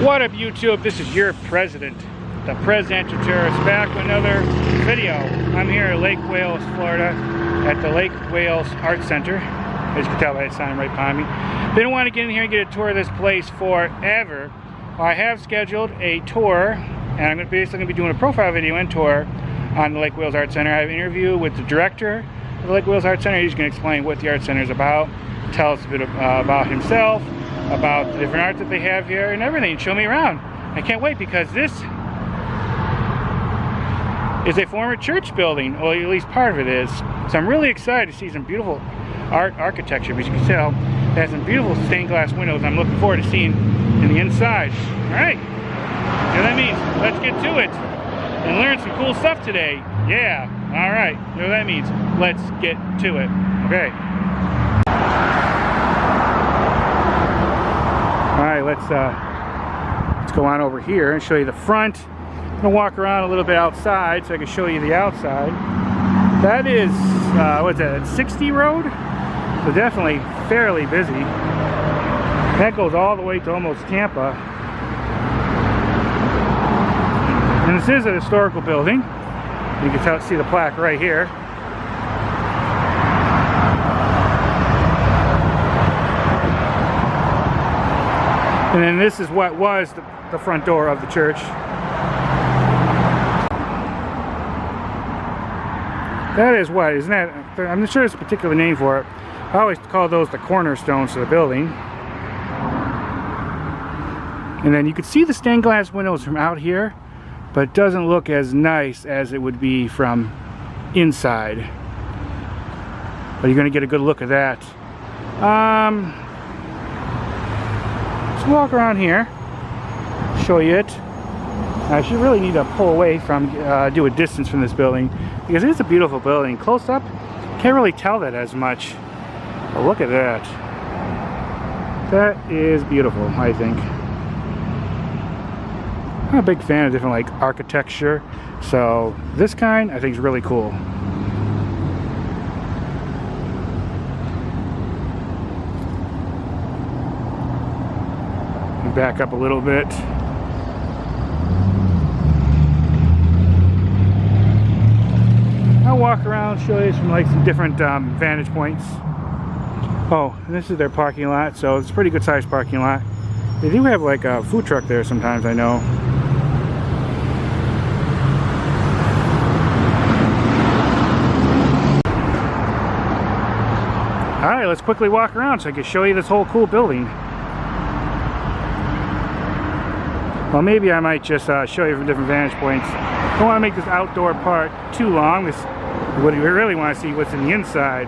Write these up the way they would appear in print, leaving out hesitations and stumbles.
What up, YouTube? This is your president, the presidential tourist, back with another video. I'm here at Lake Wales, Florida, at the Lake Wales Art Center. As you can tell by that sign right behind me. Been wanting to get in here and get a tour of this place forever. I have scheduled a tour, and I'm basically going to be doing a profile video and tour on the Lake Wales Art Center. I have an interview with the director of the Lake Wales Art Center. He's going to explain what the Art Center is about, tell us a bit about himself, about the different art that they have here, and everything. Show me around. I can't wait, because this is a former church building, or at least part of it is. So I'm really excited to see some beautiful architecture. As you can tell, it has some beautiful stained glass windows. I'm looking forward to seeing in the inside. All right, you know what that means? Let's get to it and learn some cool stuff today. Yeah, all right, you know what that means? Let's get to it. Okay. All right, let's go on over here and show you the front. I'm gonna walk around a little bit outside so I can show you the outside. That is, what's that, 60 road? So definitely fairly busy. That goes all the way to almost Tampa. And this is a historical building. You can see the plaque right here. And then this is what was the front door of the church. That is what, isn't that, I'm not sure there's a particular name for it. I always call those the cornerstones of the building. And then you can see the stained glass windows from out here, but it doesn't look as nice as it would be from inside. But you're going to get a good look at that. Let's walk around here, show you it. I should really need to pull away from, do a distance from this building, because it's a beautiful building. Close up, can't really tell that as much. But look at that. That is beautiful, I think. I'm a big fan of different like architecture, so this kind I think is really cool. Back up a little bit. I'll walk around, show you some like some different vantage points. Oh, and this is their parking lot, so it's a pretty good sized parking lot. They do have like a food truck there sometimes, I know. Alright, let's quickly walk around so I can show you this whole cool building. Well, maybe I might just show you from different vantage points. I don't want to make this outdoor part too long. What we really want to see what's in the inside.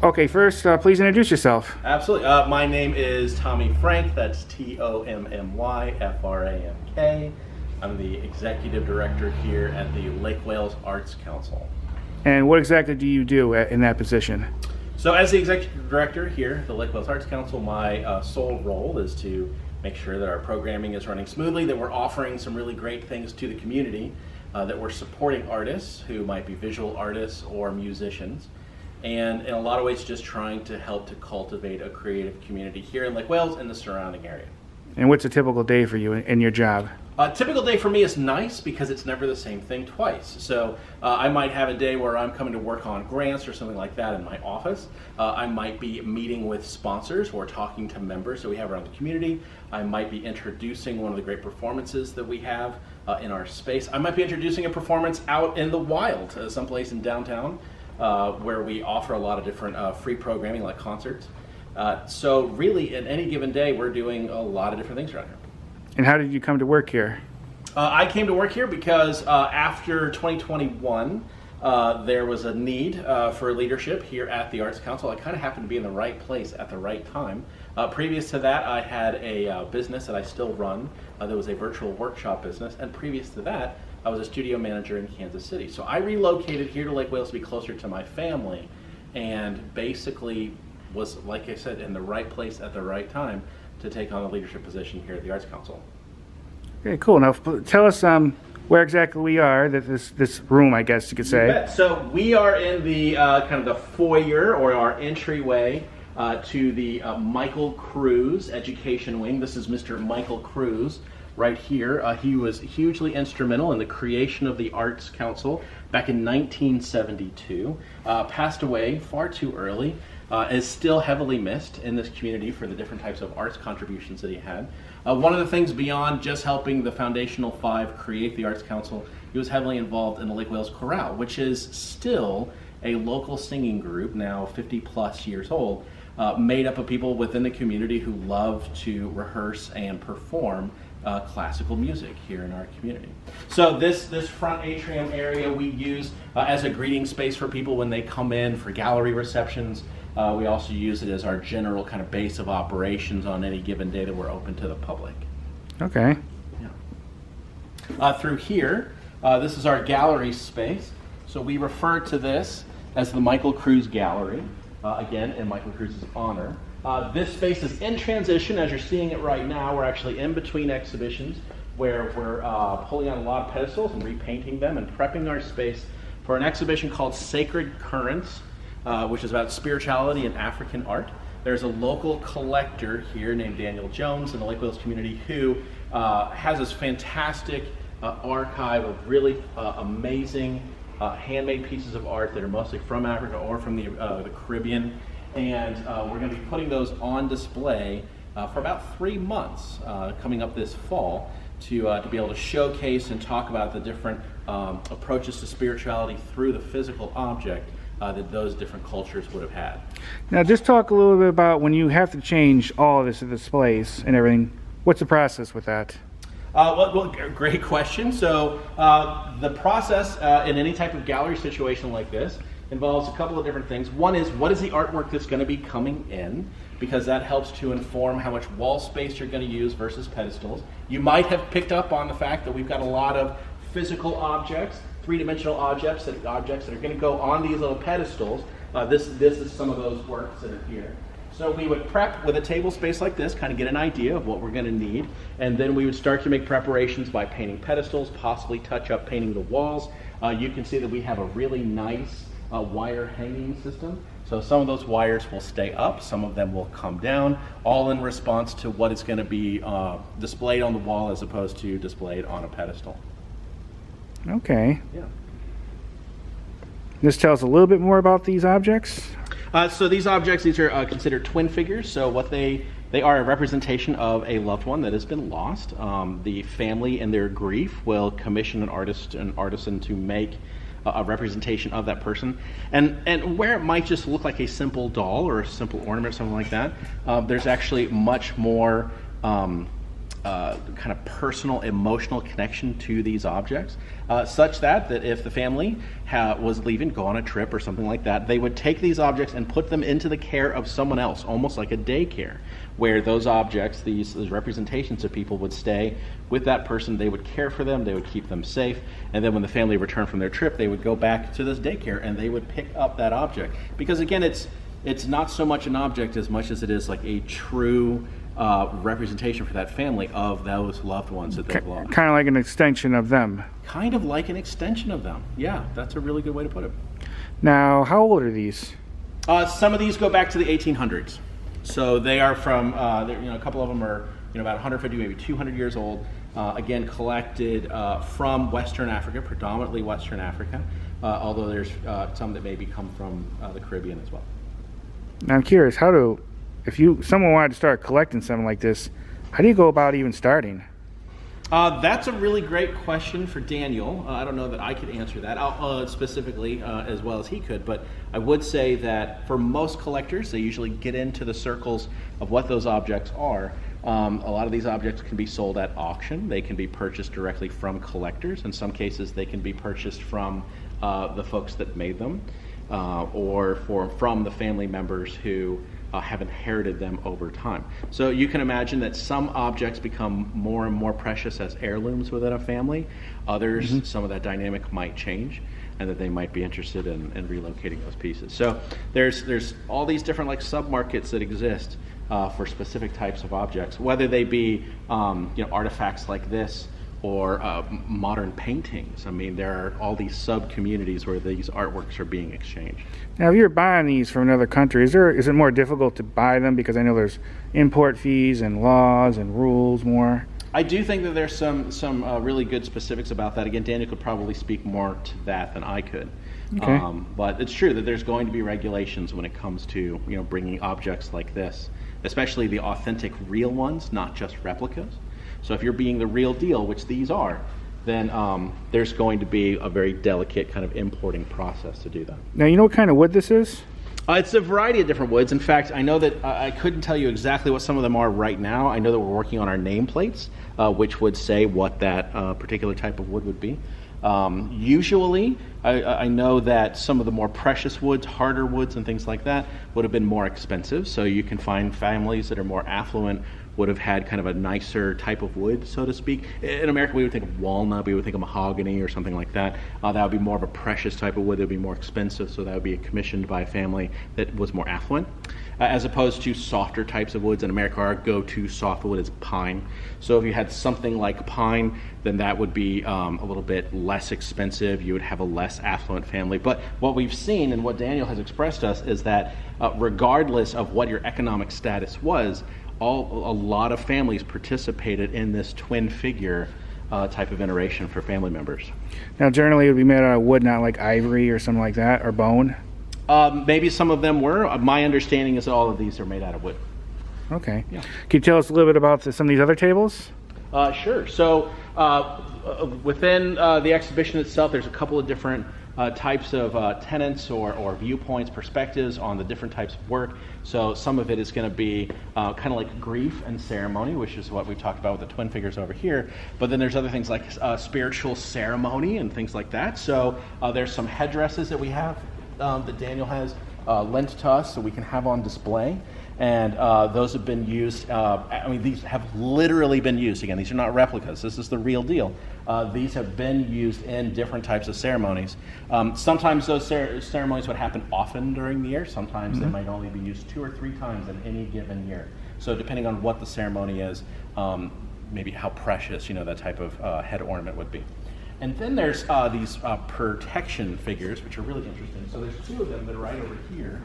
Okay, first, please introduce yourself. Absolutely. My name is Tommy Frank. That's T-O-M-M-Y-F-R-A-N-K. I'm the Executive Director here at the Lake Wales Arts Council. And what exactly do you do in that position? So as the Executive Director here at the Lake Wales Arts Council, my sole role is to make sure that our programming is running smoothly, that we're offering some really great things to the community, that we're supporting artists who might be visual artists or musicians, and in a lot of ways just trying to help to cultivate a creative community here in Lake Wales and the surrounding area. And what's a typical day for you in your job? A typical day for me is nice because it's never the same thing twice. So I might have a day where I'm coming to work on grants or something like that in my office. I might be meeting with sponsors or talking to members that we have around the community. I might be introducing one of the great performances that we have in our space. I might be introducing a performance out in the wild, someplace in downtown, where we offer a lot of different free programming like concerts. So really, in any given day, we're doing a lot of different things around here. And how did you come to work here? I came to work here because after 2021, there was a need for leadership here at the Arts Council. I kind of happened to be in the right place at the right time. Previous to that, I had a business that I still run. There was a virtual workshop business. And previous to that, I was a studio manager in Kansas City. So I relocated here to Lake Wales to be closer to my family, and basically was, like I said, in the right place at the right time to take on a leadership position here at the Arts Council. Okay, cool. Now tell us where exactly we are, this room, I guess you could say. So we are in the kind of the foyer, or our entryway to the Michael Cruz Education Wing. This is Mr. Michael Cruz right here. He was hugely instrumental in the creation of the Arts Council back in 1972. Passed away far too early. Is still heavily missed in this community for the different types of arts contributions that he had. One of the things beyond just helping the Foundational Five create the Arts Council, he was heavily involved in the Lake Wales Chorale, which is still a local singing group, now 50 plus years old, made up of people within the community who love to rehearse and perform classical music here in our community. So this front atrium area we use as a greeting space for people when they come in for gallery receptions. We also use it as our general kind of base of operations on any given day that we're open to the public. Okay. Yeah. Through here, this is our gallery space. So we refer to this as the Michael Cruz Gallery, again, in Michael Cruz's honor. This space is in transition. As you're seeing it right now, we're actually in between exhibitions where we're pulling on a lot of pedestals and repainting them and prepping our space for an exhibition called Sacred Currents, which is about spirituality and African art. There's a local collector here named Daniel Jones in the Lake Wales community who has this fantastic archive of really amazing handmade pieces of art that are mostly from Africa or from the Caribbean. And we're going to be putting those on display for about 3 months coming up this fall to be able to showcase and talk about the different approaches to spirituality through the physical object that those different cultures would have had. Now just talk a little bit about when you have to change all of this displays and everything. What's the process with that? Well, great question. So the process in any type of gallery situation like this involves a couple of different things. One is, what is the artwork that's going to be coming in? Because that helps to inform how much wall space you're going to use versus pedestals. You might have picked up on the fact that we've got a lot of physical objects, three-dimensional objects that are going to go on these little pedestals. This is some of those works that are here. So we would prep with a table space like this, kind of get an idea of what we're going to need, and then we would start to make preparations by painting pedestals, possibly touch up painting the walls. You can see that we have a really nice wire hanging system. So some of those wires will stay up, some of them will come down, all in response to what is going to be displayed on the wall as opposed to displayed on a pedestal. Okay. Yeah. This tells a little bit more about these objects. So these objects, these are considered twin figures. So what they are a representation of a loved one that has been lost. The family in their grief will commission an artisan to make a representation of that person. And where it might just look like a simple doll or a simple ornament or something like that, there's actually much more kind of personal, emotional connection to these objects, such that if the family was leaving, go on a trip or something like that, they would take these objects and put them into the care of someone else, almost like a daycare, where those objects, these representations of people, would stay with that person. They would care for them, they would keep them safe, and then when the family returned from their trip, they would go back to this daycare and they would pick up that object. Because again, it's not so much an object as much as it is like a true representation for that family of those loved ones that they've lost. Kind of like an extension of them. Kind of like an extension of them. Yeah, that's a really good way to put it. Now, how old are these? Some of these go back to the 1800s. So they are from, a couple of them are about 150, maybe 200 years old. Again, collected from Western Africa, predominantly Western Africa, although there's some that maybe come from the Caribbean as well. Now I'm curious, if someone wanted to start collecting something like this, how do you go about even starting? That's a really great question for Daniel. I don't know that I could answer that specifically as well as he could, but I would say that for most collectors, they usually get into the circles of what those objects are. A lot of these objects can be sold at auction. They can be purchased directly from collectors. In some cases, they can be purchased from the folks that made them, or from the family members who have inherited them over time. So you can imagine that some objects become more and more precious as heirlooms within a family. Others, some of that dynamic might change, and that they might be interested in relocating those pieces. So there's all these different sub-markets that exist for specific types of objects, whether they be artifacts like this or modern paintings. I mean, there are all these sub-communities where these artworks are being exchanged. Now, if you're buying these from another country, is it more difficult to buy them because I know there's import fees and laws and rules more? I do think that there's some really good specifics about that. Again, Daniel could probably speak more to that than I could. Okay. But it's true that there's going to be regulations when it comes to bringing objects like this, especially the authentic real ones, not just replicas. So if you're being the real deal, which these are, then there's going to be a very delicate kind of importing process to do that. Now, you know what kind of wood this is? It's a variety of different woods. In fact, I know that I couldn't tell you exactly what some of them are right now. I know that we're working on our nameplates, which would say what that particular type of wood would be. Usually, I know that some of the more precious woods, harder woods and things like that would have been more expensive. So you can find families that are more affluent would have had kind of a nicer type of wood, so to speak. In America, we would think of walnut, we would think of mahogany or something like that. That would be more of a precious type of wood that would be more expensive, so that would be commissioned by a family that was more affluent. As opposed to softer types of woods. In America, our go-to soft wood is pine. So if you had something like pine, then that would be a little bit less expensive. You would have a less affluent family. But what we've seen and what Daniel has expressed to us is that regardless of what your economic status was, a lot of families participated in this twin figure type of veneration for family members. Now, generally, it would be made out of wood, not like ivory or something like that, or bone? Maybe some of them were. My understanding is all of these are made out of wood. Okay. Yeah. Can you tell us a little bit about some of these other tables? Sure. So within the exhibition itself, there's a couple of different types of tenets or viewpoints, perspectives on the different types of work. So some of it is going to be kind of like grief and ceremony, which is what we've talked about with the twin figures over here. But then there's other things like spiritual ceremony and things like that. So there's some headdresses that we have that Daniel has lent to us so we can have on display. And those have been used, these have literally been used. Again, these are not replicas. This is the real deal. These have been used in different types of ceremonies. Sometimes those ceremonies would happen often during the year. Sometimes they might only be used 2 or 3 times in any given year. So depending on what the ceremony is, maybe how precious, that type of head ornament would be. And then there's these protection figures, which are really interesting. So there's 2 of them that are right over here.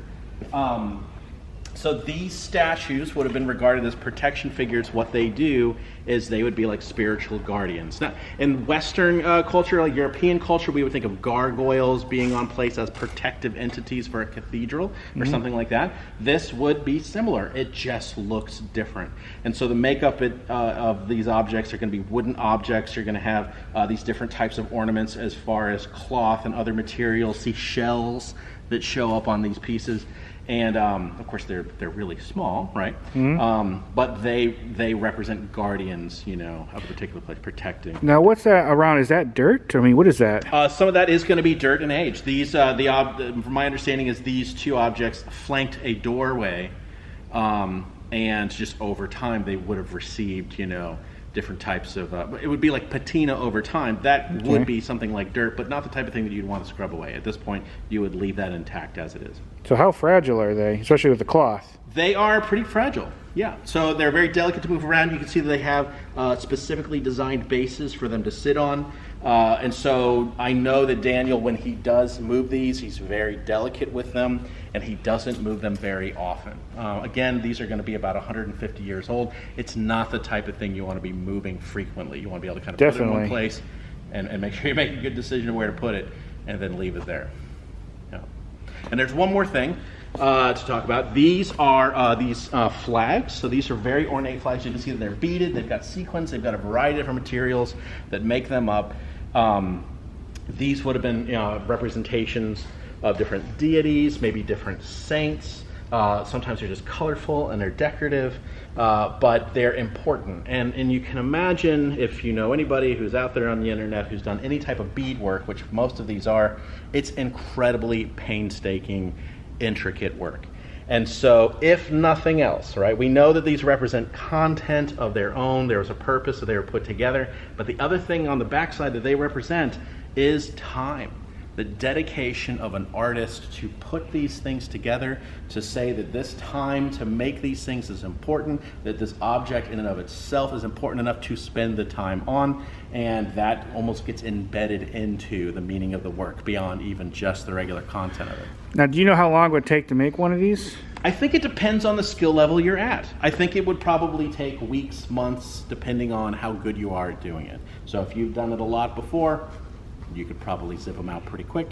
So these statues would have been regarded as protection figures. What they do is they would be like spiritual guardians. Now, in Western culture, like European culture, we would think of gargoyles being on place as protective entities for a cathedral or something like that. This would be similar. It just looks different. And so the makeup of these objects are going to be wooden objects. You're going to have these different types of ornaments as far as cloth and other materials. See shells that show up on these pieces. And of course, they're really small, right? But they represent guardians, of a particular place, protecting. Now, what's that around? Is that dirt? I mean, what is that? Some of that is going to be dirt and age. These, from my understanding, is these 2 objects flanked a doorway, and just over time they would have received, different types of. It would be like patina over time. That would be something like dirt, but not the type of thing that you'd want to scrub away. At this point, you would leave that intact as it is. So how fragile are they, especially with the cloth? They are pretty fragile, yeah. So they're very delicate to move around. You can see that they have specifically designed bases for them to sit on. And so I know that Daniel, when he does move these, he's very delicate with them, and he doesn't move them very often. Again, these are going to be about 150 years old. It's not the type of thing you want to be moving frequently. You want to be able to kind of put it in one place and make sure you make a good decision of where to put it, and then leave it there. Yeah. And there's one more thing to talk about. These are flags. So these are very ornate flags. You can see that they're beaded. They've got sequins. They've got a variety of different materials that make them up. These would have been representations of different deities, maybe different saints. Sometimes they're just colorful and they're decorative, but they're important. And you can imagine, if you know anybody who's out there on the internet who's done any type of bead work, which most of these are, it's incredibly painstaking, intricate work. And so, if nothing else, right, we know that these represent content of their own. There was a purpose that they were put together. But the other thing on the backside that they represent is time. The dedication of an artist to put these things together, to say that this time to make these things is important, that this object in and of itself is important enough to spend the time on, and that almost gets embedded into the meaning of the work beyond even just the regular content of it. Now, do you know how long it would take to make one of these? I think it depends on the skill level you're at. I think it would probably take weeks, months, depending on how good you are at doing it. So if you've done it a lot before, you could probably zip them out pretty quick.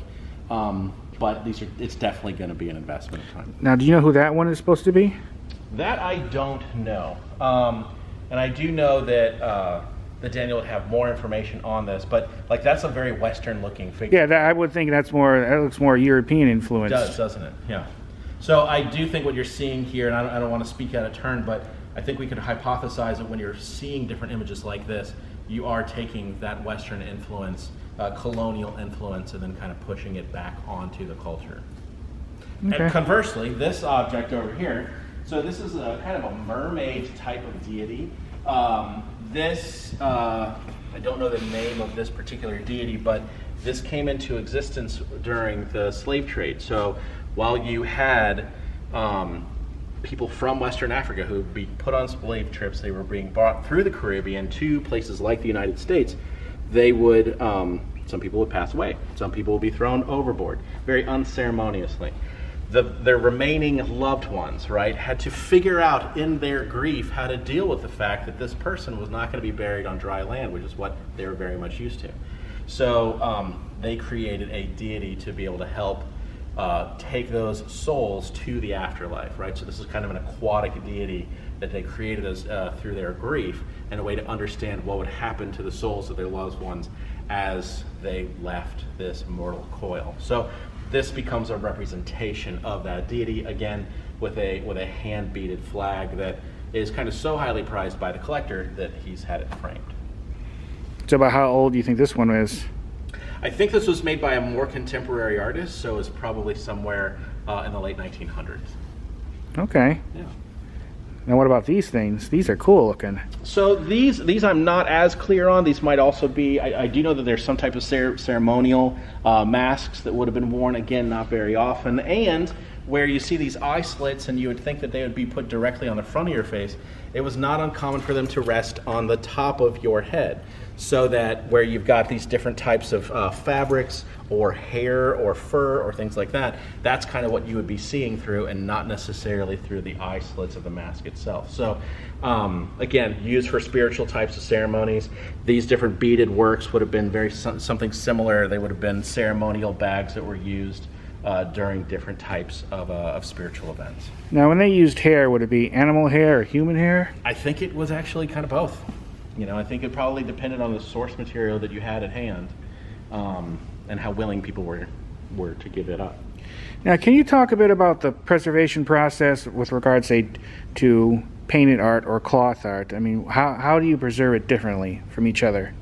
But it's definitely going to be an investment of time. Now, do you know who that one is supposed to be? That I don't know. And I do know that Daniel would have more information on this, but like that's a very Western looking figure. Yeah, I would think that looks more European influence. It does, doesn't it? Yeah. So I do think what you're seeing here, and I don't want to speak out of turn, but I think we could hypothesize that when you're seeing different images like this, you are taking that Western influence, colonial influence, and then kind of pushing it back onto the culture. Okay. And conversely, this object over here, so this is a kind of a mermaid type of deity. I don't know the name of this particular deity, but this came into existence during the slave trade. So while you had people from Western Africa who would be put on slave trips, they were being brought through the Caribbean to places like the United States, they would, some people would pass away. Some people would be thrown overboard, very unceremoniously. Their remaining loved ones, right, had to figure out in their grief how to deal with the fact that this person was not going to be buried on dry land, which is what they were very much used to. So they created a deity to be able to help take those souls to the afterlife, right? So this is kind of an aquatic deity that they created as through their grief, and a way to understand what would happen to the souls of their loved ones as they left this mortal coil. So this becomes a representation of that deity, again with a hand beaded flag that is kind of so highly prized by the collector that he's had it framed. So about how old do you think this one is? I think this was made by a more contemporary artist, so it's probably somewhere in the late 1900s. Okay. Yeah. Now what about these things? These are cool looking. So these I'm not as clear on. These might also be, I do know that there's some type of ceremonial masks that would have been worn, again, not very often, and where you see these eye slits and you would think that they would be put directly on the front of your face, it was not uncommon for them to rest on the top of your head, so that where you've got these different types of fabrics or hair or fur or things like that, that's kind of what you would be seeing through, and not necessarily through the eye slits of the mask itself. So again, used for spiritual types of ceremonies. These different beaded works would have been something similar. They would have been ceremonial bags that were used during different types of spiritual events. Now when they used hair, would it be animal hair or human hair? I think it was actually kind of both. You know, I think it probably depended on the source material that you had at hand, and how willing people were to give it up. Now, can you talk a bit about the preservation process with regards, say, to painted art or cloth art? I mean, how do you preserve it differently from each other?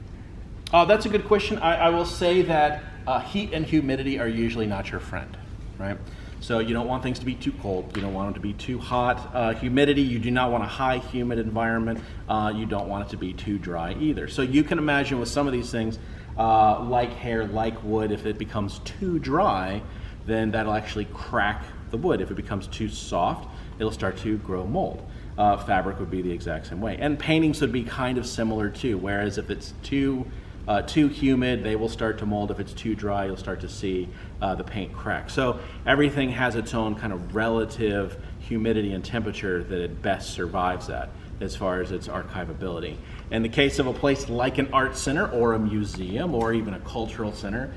That's a good question. I will say that heat and humidity are usually not your friend, right? So you don't want things to be too cold. You don't want them to be too hot. Humidity, you do not want a high humid environment. You don't want it to be too dry either. So you can imagine with some of these things, like hair, like wood, if it becomes too dry, then that'll actually crack the wood. If it becomes too soft, it'll start to grow mold. Fabric would be the exact same way. And paintings would be kind of similar too, whereas if it's too too humid, they will start to mold. If it's too dry, you'll start to see the paint crack. So everything has its own kind of relative humidity and temperature that it best survives at as far as its archivability. In the case of a place like an art center or a museum or even a cultural center,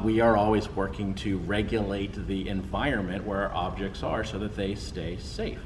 we are always working to regulate the environment where our objects are so that they stay safe.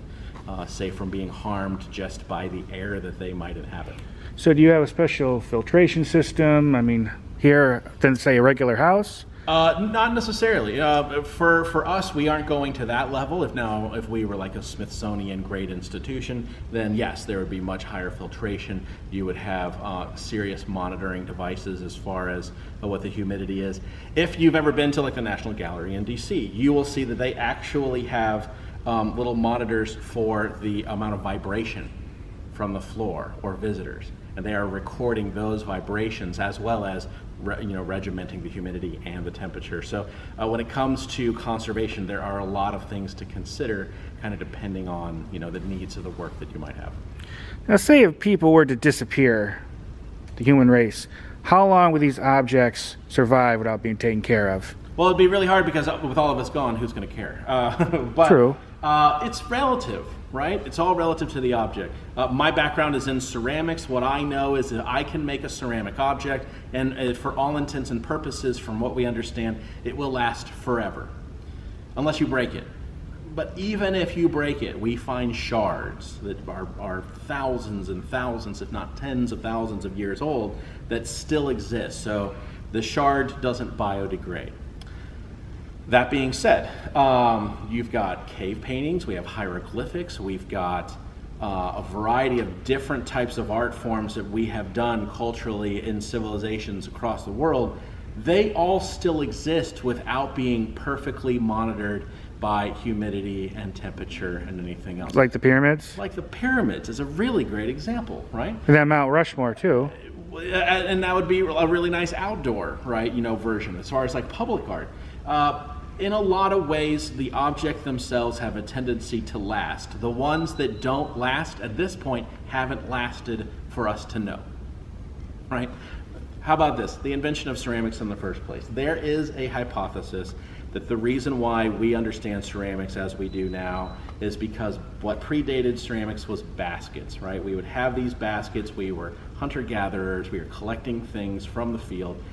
Safe from being harmed just by the air that they might inhabit. So do you have a special filtration system? I mean, here than say a regular house? Not necessarily. For us, we aren't going to that level. If we were like a Smithsonian grade institution, then yes, there would be much higher filtration. You would have serious monitoring devices as far as what the humidity is. If you've ever been to like the National Gallery in DC, you will see that they actually have little monitors for the amount of vibration from the floor or visitors, and they are recording those vibrations as well as regimenting the humidity and the temperature. So when it comes to conservation, there are a lot of things to consider, kind of depending on the needs of the work that you might have. Now, say if people were to disappear, the human race, how long would these objects survive without being taken care of? Well, it'd be really hard because with all of us gone, who's going to care? But, True. It's relative, right? It's all relative to the object. My background is in ceramics. What I know is that I can make a ceramic object, and for all intents and purposes, from what we understand, it will last forever, unless you break it. But even if you break it, we find shards that are thousands and thousands, if not tens of thousands of years old, that still exist. So the shard doesn't biodegrade. That being said, you've got cave paintings, we have hieroglyphics, we've got a variety of different types of art forms that we have done culturally in civilizations across the world. They all still exist without being perfectly monitored by humidity and temperature and anything else. Like the pyramids? Like the pyramids is a really great example, right? And then Mount Rushmore too. And that would be a really nice outdoor, right, version as far as like public art. In a lot of ways, the objects themselves have a tendency to last. The ones that don't last at this point haven't lasted for us to know, right? How about this? The invention of ceramics in the first place. There is a hypothesis that the reason why we understand ceramics as we do now is because what predated ceramics was baskets, right? We would have these baskets, we were hunter-gatherers, we were collecting things from the field.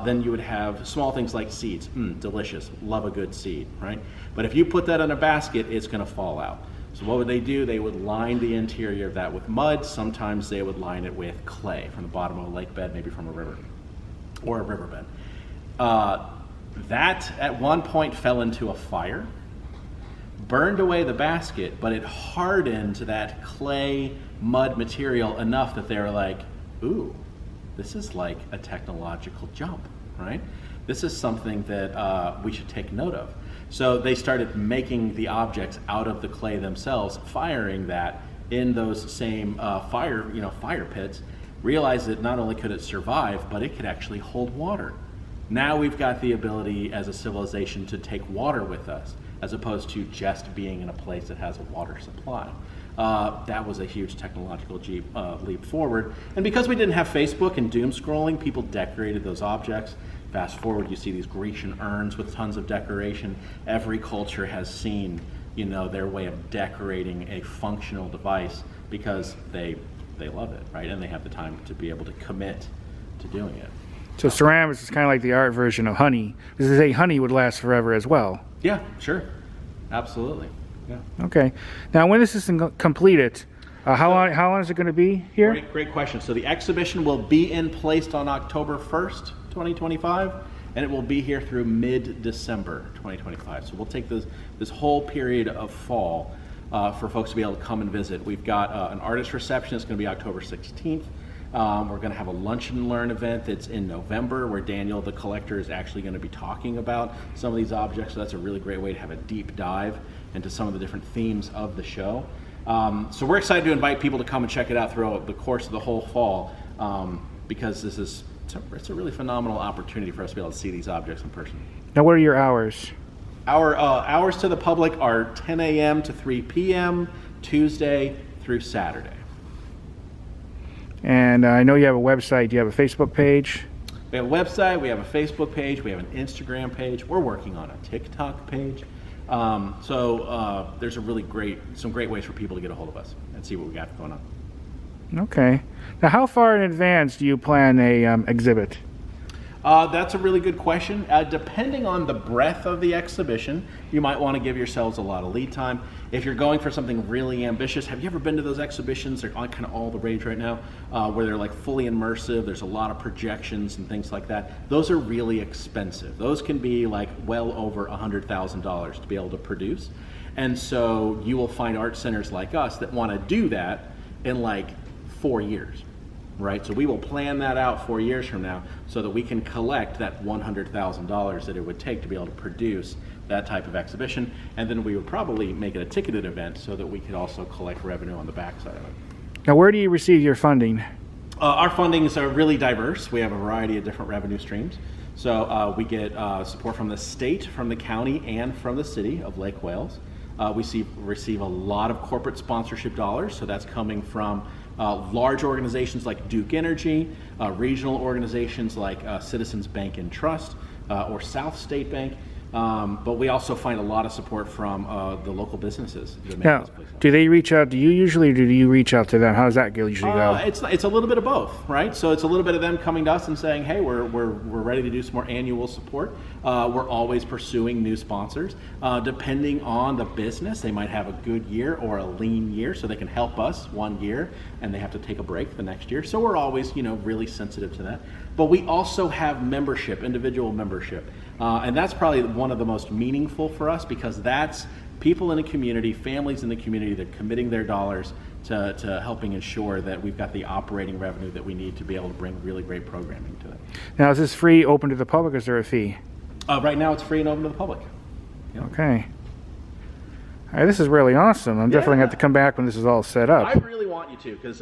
Then you would have small things like seeds. Delicious, love a good seed, right? But if you put that in a basket, it's gonna fall out. So what would they do? They would line the interior of that with mud. Sometimes they would line it with clay from the bottom of a lake bed, maybe from a river or a riverbed. That at one point fell into a fire, burned away the basket, but it hardened that clay mud material enough that they were like, ooh, this is like a technological jump, right? This is something that we should take note of. So they started making the objects out of the clay themselves, firing that in those same fire pits, realized that not only could it survive, but it could actually hold water. Now we've got the ability as a civilization to take water with us, as opposed to just being in a place that has a water supply. That was a huge technological leap forward. And because we didn't have Facebook and doom scrolling, people decorated those objects. Fast forward, you see these Grecian urns with tons of decoration. Every culture has seen, their way of decorating a functional device because they love it, right? And they have the time to be able to commit to doing it. So ceramics is kind of like the art version of honey. Because they say honey would last forever as well. Yeah, sure. Absolutely. Yeah. Okay. Now, when this is completed, how long is it going to be here? Great question. So the exhibition will be in place on October 1st, 2025, and it will be here through mid-December 2025. So we'll take this whole period of fall for folks to be able to come and visit. We've got an artist reception. It's going to be October 16th. We're going to have a lunch and learn event that's in November where Daniel, the collector, is actually going to be talking about some of these objects. So that's a really great way to have a deep dive into some of the different themes of the show. So we're excited to invite people to come and check it out throughout the course of the whole fall because it's a really phenomenal opportunity for us to be able to see these objects in person. Now, what are your hours? Our hours to the public are 10 a.m. to 3 p.m. Tuesday through Saturday. And I know you have a website. Do you have a Facebook page? We have a website, we have a Facebook page, we have an Instagram page. We're working on a TikTok page. There's some great ways for people to get a hold of us and see what we got going on. Okay. Now, how far in advance do you plan a exhibit? That's a really good question. Depending on the breadth of the exhibition, you might want to give yourselves a lot of lead time. If you're going for something really ambitious, have you ever been to those exhibitions? They're kind of all the rage right now, where they're like fully immersive. There's a lot of projections and things like that. Those are really expensive. Those can be like well over $100,000 to be able to produce. And so you will find art centers like us that want to do that in like 4 years. Right, so we will plan that out 4 years from now so that we can collect that $100,000 that it would take to be able to produce that type of exhibition, and then we would probably make it a ticketed event so that we could also collect revenue on the backside of it. Now, where do you receive your funding? Our fundings are really diverse. We have a variety of different revenue streams. So we get support from the state, from the county, and from the city of Lake Wales. We receive a lot of corporate sponsorship dollars, so that's coming from large organizations like Duke Energy, regional organizations like Citizens Bank and Trust, or South State Bank, but we also find a lot of support from the local businesses that make this place. Do they reach out to you usually, or do you reach out to them? How does that usually go? It's a little bit of both, right? So it's a little bit of them coming to us and saying, hey, we're ready to do some more annual support. We're always pursuing new sponsors. Depending on the business, they might have a good year or a lean year, so they can help us 1 year and they have to take a break the next year. So we're always, really sensitive to that. But we also have membership, individual membership. And that's probably one of the most meaningful for us, because that's people in the community, families in the community that are committing their dollars to helping ensure that we've got the operating revenue that we need to be able to bring really great programming to it. Now, is this free, open to the public, or is there a fee? Right now it's free and open to the public. Yep. Okay. All right, this is really awesome. I'm definitely going to have to come back when this is all set up. I really want you to, because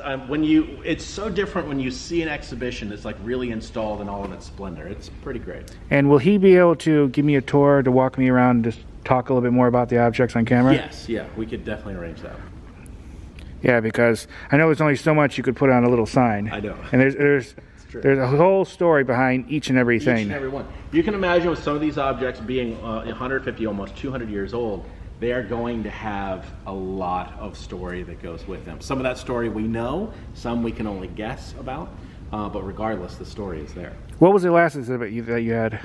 it's so different when you see an exhibition that's like really installed in all of its splendor. It's pretty great. And will he be able to give me a tour to walk me around and just talk a little bit more about the objects on camera? Yes, yeah, we could definitely arrange that. Yeah, because I know there's only so much you could put on a little sign. I know. And there's a whole story behind each and everything. Each and every one. You can imagine with some of these objects being 150, almost 200 years old, they are going to have a lot of story that goes with them. Some of that story we know, some we can only guess about, but regardless, the story is there. What was the last exhibit that you had?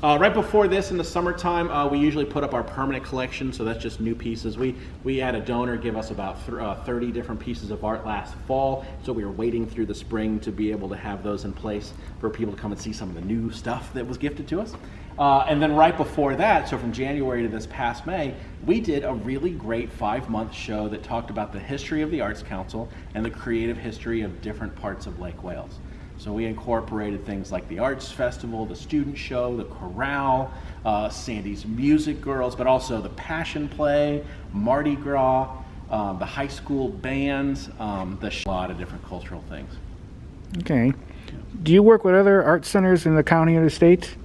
Right before this, in the summertime, we usually put up our permanent collection, so that's just new pieces. We had a donor give us about 30 different pieces of art last fall, so we were waiting through the spring to be able to have those in place for people to come and see some of the new stuff that was gifted to us. And then right before that, so from January to this past May, we did a really great 5-month show that talked about the history of the Arts Council and the creative history of different parts of Lake Wales. So we incorporated things like the Arts Festival, the Student Show, the Chorale, Sandy's Music Girls, but also the Passion Play, Mardi Gras, the high school bands, a lot of different cultural things. Okay. Do you work with other art centers in the county or the state?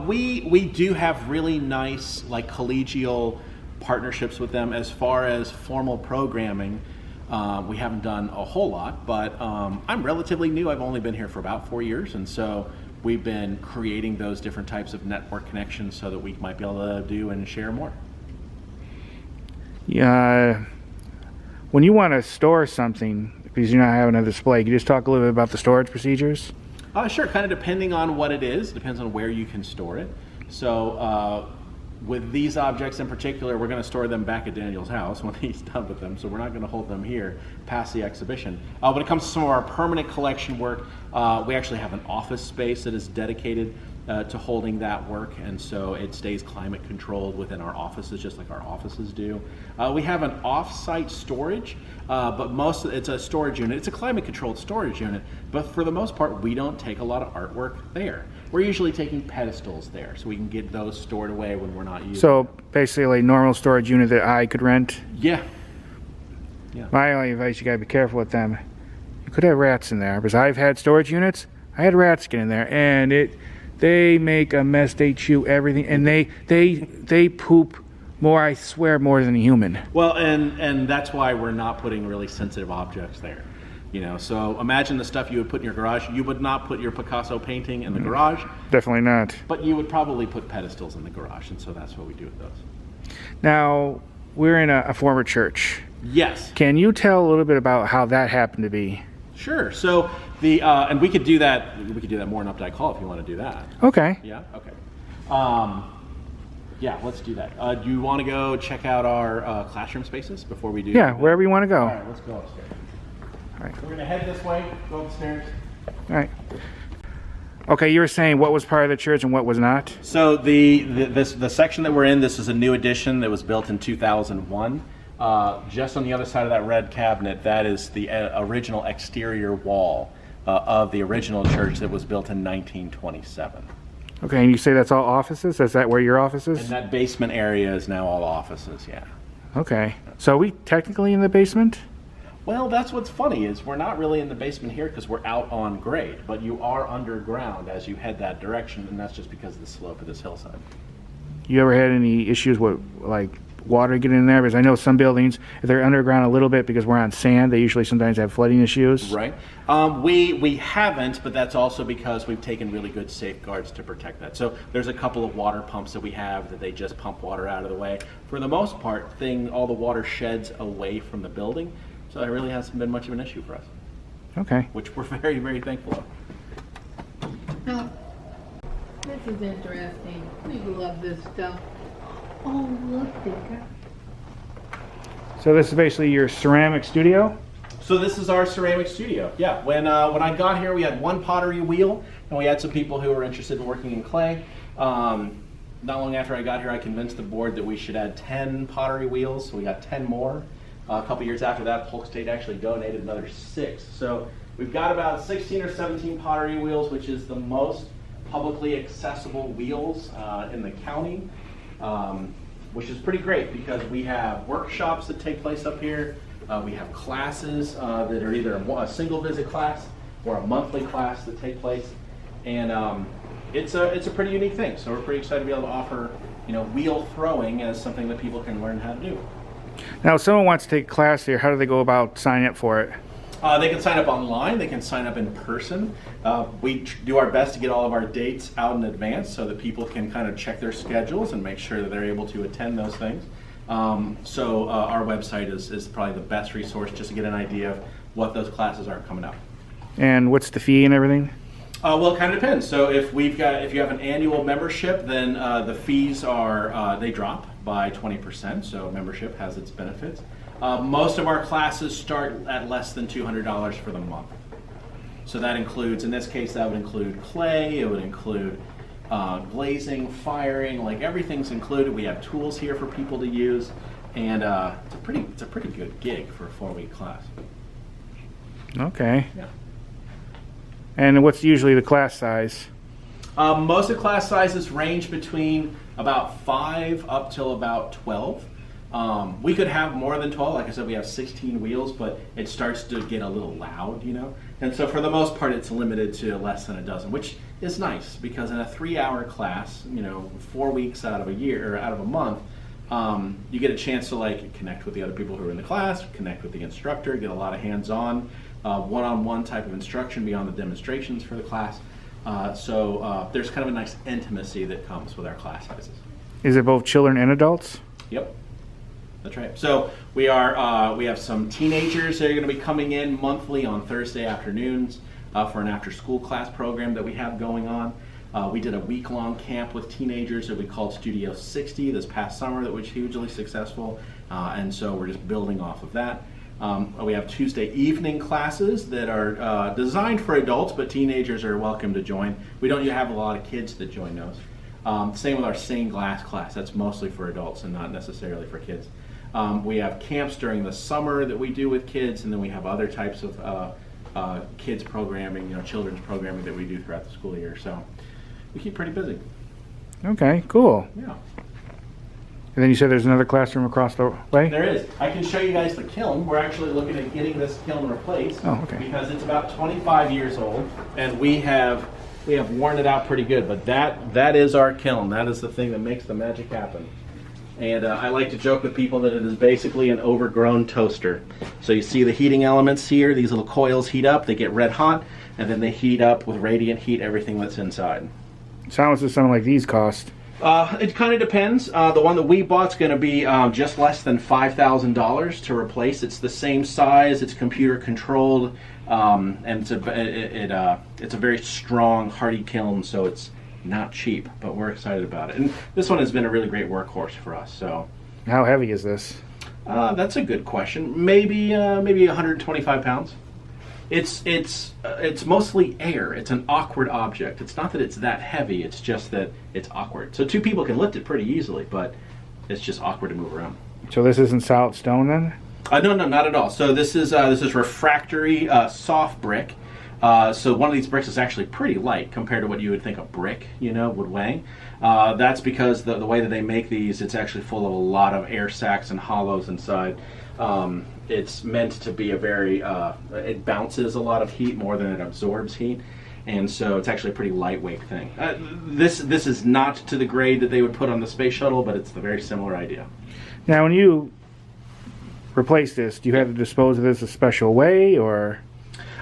We do have really nice, like, collegial partnerships with them. As far as formal programming, we haven't done a whole lot, but I'm relatively new. I've only been here for about 4 years, and so we've been creating those different types of network connections so that we might be able to do and share more. Yeah. When you want to store something, because you're not having a display, can you just talk a little bit about the storage procedures? Sure, kind of depending on what it is, depends on where you can store it. So with these objects in particular, we're going to store them back at Daniel's house when he's done with them, so we're not going to hold them here past the exhibition. When it comes to some of our permanent collection work, we actually have an office space that is dedicated to holding that work, and so it stays climate controlled within our offices, just like our offices do. We have an off-site storage, but it's a storage unit. It's a climate controlled storage unit, but for the most part, we don't take a lot of artwork there. We're usually taking pedestals there, so we can get those stored away when we're not using So basically a normal storage unit that I could rent? Yeah. My only advice, you gotta be careful with them. You could have rats in there, because I've had storage units, I had rats get in there, and they make a mess, they chew everything, and they poop more, I swear, more than a human. Well, and that's why we're not putting really sensitive objects there. You know, so imagine the stuff you would put in your garage. You would not put your Picasso painting in the garage. Definitely not. But you would probably put pedestals in the garage, and so that's what we do with those. Now, we're in a former church. Yes. Can you tell a little bit about how that happened to be? Sure. So and we could do that. We could do that more in Updike Hall if you want to do that. Okay. Yeah. Okay. Yeah, let's do that. Do you want to go check out our classroom spaces before we do? Yeah, wherever you want to go. All right, let's go upstairs. All right. We're gonna head this way. Go upstairs. All right. Okay, you were saying what was part of the church and what was not? So the section that we're in, this is a new addition that was built in 2001. Just on the other side of that red cabinet, that is the original exterior wall of the original church that was built in 1927. Okay, and you say that's all offices? Is that where your office is? And that basement area is now all offices, yeah. Okay. So are we technically in the basement? Well, that's what's funny is we're not really in the basement here because we're out on grade, but you are underground as you head that direction, and that's just because of the slope of this hillside. You ever had any issues with like water getting in there? Because I know some buildings, if they're underground a little bit because we're on sand, they usually sometimes have flooding issues. Right. We haven't, but that's also because we've taken really good safeguards to protect that. So there's a couple of water pumps that we have that they just pump water out of the way. For the most part, all the water sheds away from the building. So it really hasn't been much of an issue for us. Okay. Which we're very, very thankful of. Now, this is interesting. We love this stuff. Oh, look, they got... So this is basically your ceramic studio? So this is our ceramic studio. Yeah, when I got here, we had one pottery wheel, and we had some people who were interested in working in clay. Not long after I got here, I convinced the board that we should add 10 pottery wheels, so we got 10 more. A couple years after that, Polk State actually donated another 6. So we've got about 16 or 17 pottery wheels, which is the most publicly accessible wheels in the county, which is pretty great because we have workshops that take place up here. We have classes that are either a single visit class or a monthly class that take place, and it's a pretty unique thing. So we're pretty excited to be able to offer, wheel throwing as something that people can learn how to do. Now, if someone wants to take a class here, how do they go about signing up for it? They can sign up online. They can sign up in person. We do our best to get all of our dates out in advance so that people can kind of check their schedules and make sure that they're able to attend those things. So our website is probably the best resource just to get an idea of what those classes are coming up. And what's the fee and everything? Well, it kind of depends. So if you have an annual membership, then the fees are they drop by 20%. So membership has its benefits. Most of our classes start at less than $200 for the month. So that includes, in this case, that would include clay. It would include glazing, firing, like everything's included. We have tools here for people to use, and it's a pretty good gig for a 4-week class. Okay. Yeah. And what's usually the class size? Most of the class sizes range between about 5 up till about 12. We could have more than 12. Like I said, we have 16 wheels, but it starts to get a little loud, And so for the most part, it's limited to less than a dozen, which is nice because in a 3-hour class, 4 weeks out of a year or out of a month, you get a chance to connect with the other people who are in the class, connect with the instructor, get a lot of hands-on, one-on-one type of instruction beyond the demonstrations for the class. So there's kind of a nice intimacy that comes with our class sizes. Is it both children and adults? Yep, that's right. So we have some teenagers that are going to be coming in monthly on Thursday afternoons for an after-school class program that we have going on. We did a week-long camp with teenagers that we called Studio 60 this past summer that was hugely successful, and so we're just building off of that. We have Tuesday evening classes that are designed for adults, but teenagers are welcome to join. We don't have a lot of kids that join those. Same with our stained glass class. That's mostly for adults and not necessarily for kids. We have camps during the summer that we do with kids, and then we have other types of kids programming, children's programming that we do throughout the school year. So we keep pretty busy. Okay, cool. Yeah. And then you said there's another classroom across the way? There is. I can show you guys the kiln. We're actually looking at getting this kiln replaced. Oh, okay. Because it's about 25 years old, and we have worn it out pretty good. But that is our kiln. That is the thing that makes the magic happen. And I like to joke with people that it is basically an overgrown toaster. So you see the heating elements here, these little coils heat up, they get red hot, and then they heat up with radiant heat everything that's inside. So how much does something like these cost? It kind of depends. The one that we bought's going to be just less than $5,000 to replace. It's the same size, it's computer controlled, and it's a very strong, hardy kiln, so it's not cheap, but we're excited about it. And this one has been a really great workhorse for us. So, How heavy is this? that's a good question. Maybe 125 pounds. It's mostly air. It's an awkward object. It's not that it's that heavy. It's just that it's awkward. So 2 people can lift it pretty easily, but it's just awkward to move around. So this isn't solid stone then? No, not at all. So this is refractory soft brick. So one of these bricks is actually pretty light compared to what you would think a brick, would weigh. That's because the way that they make these, it's actually full of a lot of air sacs and hollows inside. It's meant to be it bounces a lot of heat more than it absorbs heat. And so it's actually a pretty lightweight thing. This is not to the grade that they would put on the space shuttle, but it's the very similar idea. Now when you replace this, do you have to dispose of this a special way, or?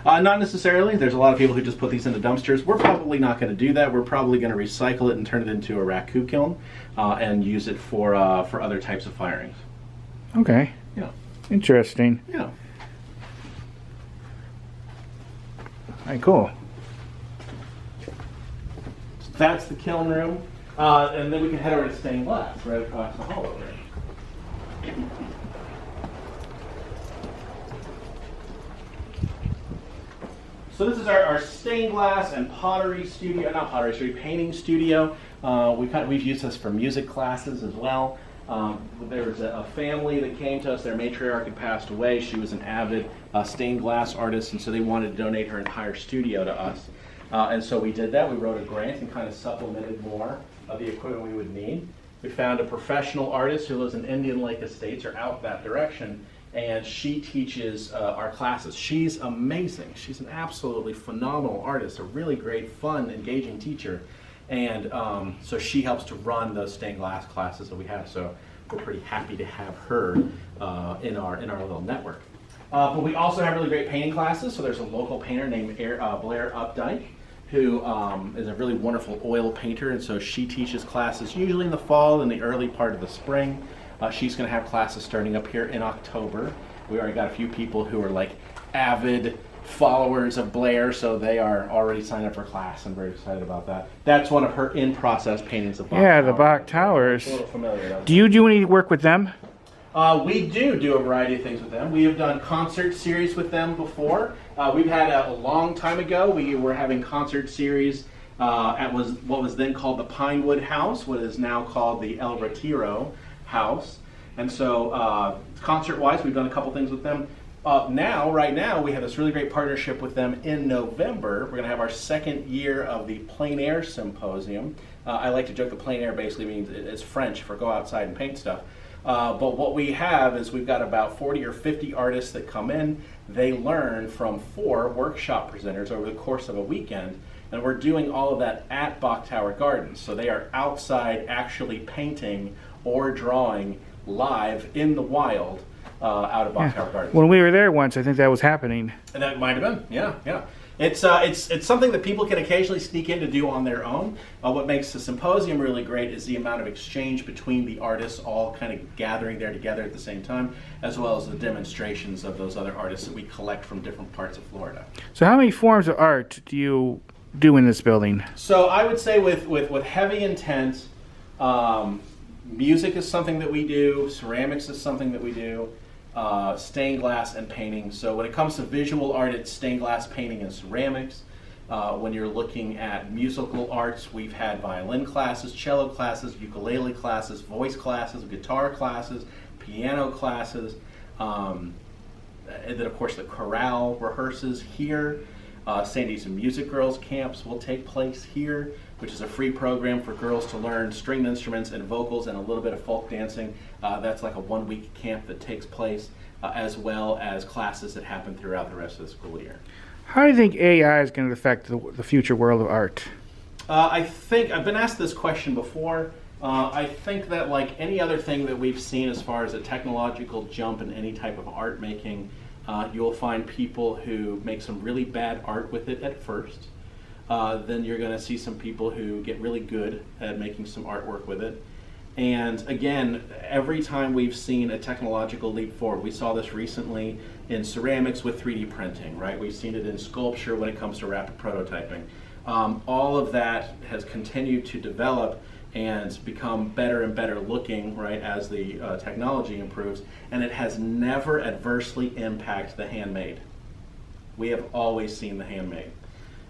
Not necessarily. There's a lot of people who just put these into dumpsters. We're probably not going to do that. We're probably going to recycle it and turn it into a raku kiln and use it for other types of firings. Okay. Yeah. Interesting. Yeah. All right, cool. So that's the kiln room. And then we can head over to stained glass right across the hall over there. So this is our stained glass and pottery studio, not pottery, sorry, painting studio. We've used this for music classes as well. There was a family that came to us, their matriarch had passed away. She was an avid stained glass artist, and so they wanted to donate her entire studio to us. And so we did that. We wrote a grant and kind of supplemented more of the equipment we would need. We found a professional artist who lives in Indian Lake Estates or out that direction, and she teaches our classes. She's amazing. She's an absolutely phenomenal artist, a really great, fun, engaging teacher. And so she helps to run those stained glass classes that we have. So we're pretty happy to have her in our little network. But we also have really great painting classes. So there's a local painter named Blair Updike, who is a really wonderful oil painter. And so she teaches classes usually in the fall and the early part of the spring. She's going to have classes starting up here in October. We already got a few people who are like avid followers of Blair, so they are already signed up for class. I'm very excited about that. That's one of her in-process paintings of Bach Yeah, the Bach Towers. A little familiar, though. Do you do any work with them? We do a variety of things with them. We have done concert series with them before. We've had a long time ago, we were having concert series at what was then called the Pinewood House, what is now called the El Retiro House. And so concert-wise, we've done a couple things with them. Right now, we have this really great partnership with them in November. We're going to have our second year of the Plein Air Symposium. I like to joke that plein air basically means it's French for go outside and paint stuff. But what we have is we've got about 40 or 50 artists that come in. They learn from 4 workshop presenters over the course of a weekend. And we're doing all of that at Bach Tower Gardens. So they are outside actually painting or drawing live in the wild. Out of Bach Tower Gardens. When we were there once, I think that was happening. And that might have been, yeah. It's something that people can occasionally sneak in to do on their own. What makes the symposium really great is the amount of exchange between the artists all kind of gathering there together at the same time, as well as the demonstrations of those other artists that we collect from different parts of Florida. So how many forms of art do you do in this building? So I would say with heavy intent, music is something that we do, ceramics is something that we do, stained glass and painting. So when it comes to visual art, it's stained glass, painting, and ceramics. When you're looking at musical arts, we've had violin classes, cello classes, ukulele classes, voice classes, guitar classes, piano classes. And then of course the chorale rehearses here. Sandy's Music Girls camps will take place here, which is a free program for girls to learn stringed instruments and vocals and a little bit of folk dancing. That's like a 1-week camp that takes place, as well as classes that happen throughout the rest of the school year. How do you think AI is going to affect the future world of art? I think I've been asked this question before, I think that like any other thing that we've seen as far as a technological jump in any type of art making, you'll find people who make some really bad art with it at first. Then you're going to see some people who get really good at making some artwork with it. And again, every time we've seen a technological leap forward, we saw this recently in ceramics with 3D printing, right? We've seen it in sculpture when it comes to rapid prototyping. All of that has continued to develop and become better and better looking, right, as the technology improves, and it has never adversely impacted the handmade. We have always seen the handmade.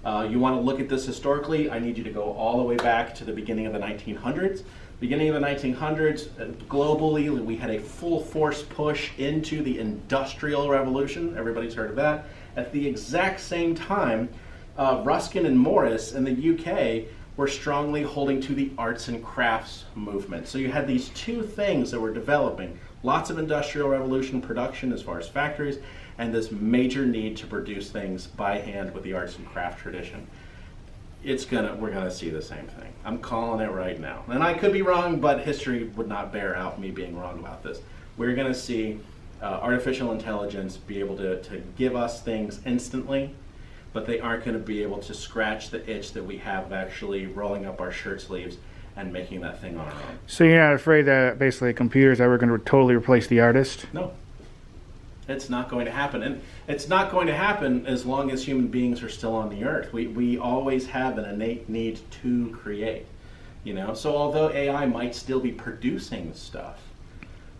You want to look at this historically, I need you to go all the way back to the beginning of the 1900s. Beginning of the 1900s, globally, we had a full force push into the Industrial Revolution. Everybody's heard of that. At the exact same time, Ruskin and Morris in the UK were strongly holding to the arts and crafts movement. So you had these two things that were developing. Lots of Industrial Revolution production as far as factories, and this major need to produce things by hand with the arts and craft tradition. We're gonna see the same thing. I'm calling it right now. And I could be wrong, but history would not bear out me being wrong about this. We're gonna see artificial intelligence be able to give us things instantly, but they aren't gonna be able to scratch the itch that we have of actually rolling up our shirt sleeves and making that thing on our own. So you're not afraid that basically computers are going to totally replace the artist? No. It's not going to happen. And it's not going to happen as long as human beings are still on the earth. We always have an innate need to create. So although AI might still be producing stuff,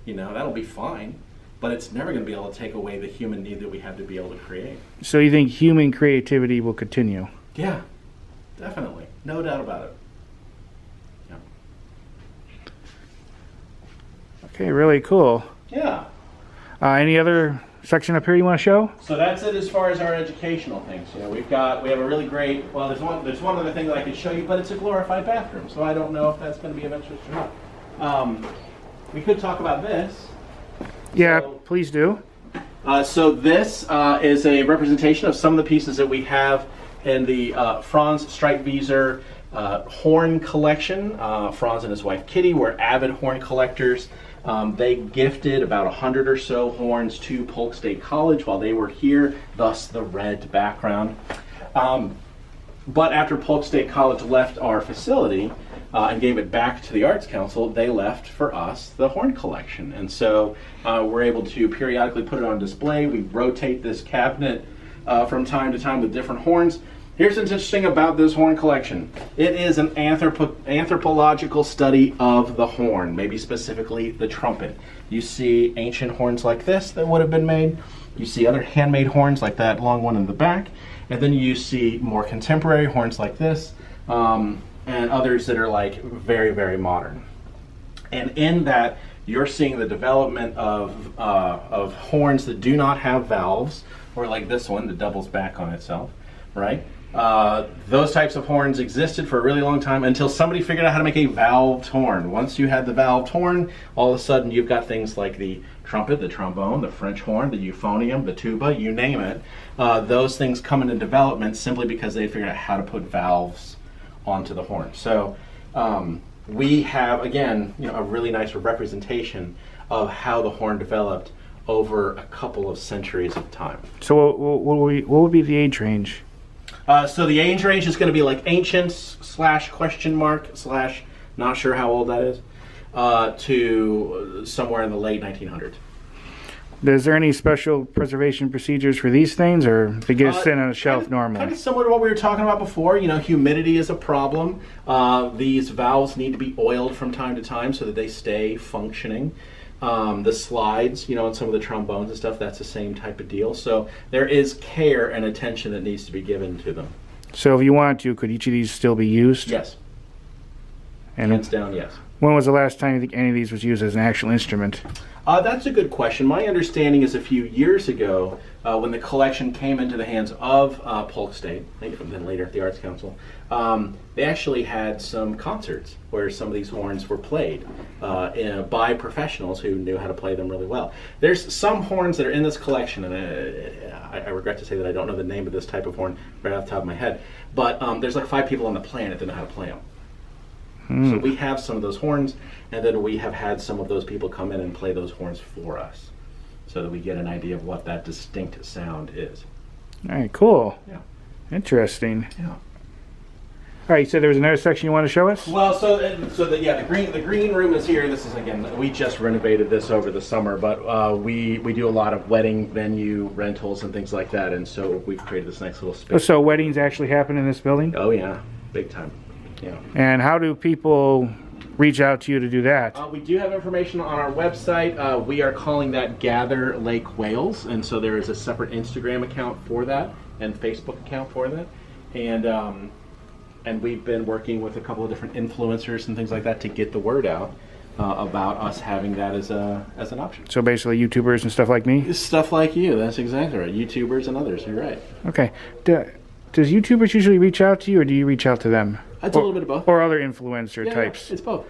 that'll be fine, but it's never going to be able to take away the human need that we have to be able to create. So you think human creativity will continue? Yeah, definitely. No doubt about it. Yeah. Okay, really cool. Yeah. Any other section up here you want to show? So that's it as far as our educational things. We have a really great, well, there's one other thing that I could show you, but it's a glorified bathroom, so I don't know if that's going to be of interest or not. We could talk about this. Yeah, please do. So this is a representation of some of the pieces that we have in the Franz Streitwieser horn collection. Franz and his wife Kitty were avid horn collectors. They gifted about 100 or so horns to Polk State College while they were here, thus the red background. But after Polk State College left our facility and gave it back to the Arts Council, they left for us the horn collection. And so we're able to periodically put it on display. We rotate this cabinet from time to time with different horns. Here's what's interesting about this horn collection. It is an anthropological study of the horn, maybe specifically the trumpet. You see ancient horns like this that would have been made. You see other handmade horns like that long one in the back. And then you see more contemporary horns like this, and others that are like very, very modern. And in that, you're seeing the development of horns that do not have valves, or like this one that doubles back on itself, right? Those types of horns existed for a really long time until somebody figured out how to make a valved horn. Once you had the valved horn, all of a sudden you've got things like the trumpet, the trombone, the French horn, the euphonium, the tuba, you name it. Those things come into development simply because they figured out how to put valves onto the horn. So we have, again, a really nice representation of how the horn developed over a couple of centuries of time. So what would be the age range? So the age range is going to be like ancients / not sure how old that is, to somewhere in the late 1900s. Is there any special preservation procedures for these things, or they get sit on a shelf normally? Kind of similar to what we were talking about before. Humidity is a problem. These valves need to be oiled from time to time so that they stay functioning. The slides, on some of the trombones and stuff, that's the same type of deal. So there is care and attention that needs to be given to them. So if you want to, could each of these still be used? Yes. And hands down, yes. When was the last time you think any of these was used as an actual instrument? That's a good question. My understanding is a few years ago, when the collection came into the hands of Polk State, then later at the Arts Council, they actually had some concerts where some of these horns were played by professionals who knew how to play them really well. There's some horns that are in this collection, and I regret to say that I don't know the name of this type of horn right off the top of my head, but there's like 5 people on the planet that know how to play them. So we have some of those horns, and then we have had some of those people come in and play those horns for us, so that we get an idea of what that distinct sound is. All right, cool. Yeah. Interesting. Yeah. All right, you said there was another section you want to show us? Well, the green room is here. This is, again, we just renovated this over the summer, but we do a lot of wedding venue rentals and things like that, and so we've created this nice little space. So weddings actually happen in this building? Oh yeah, big time. Yeah. And how do people reach out to you to do that? We do have information on our website. We are calling that Gather Lake Wales, and so there is a separate Instagram account for that and Facebook account for that, and we've been working with a couple of different influencers and things like that to get the word out about us having that as an option. So basically YouTubers and stuff like me? Stuff like you. That's exactly right. YouTubers and others. You're right. Okay. Does YouTubers usually reach out to you, or do you reach out to them? It's a little bit of both. Or other influencer types? It's both.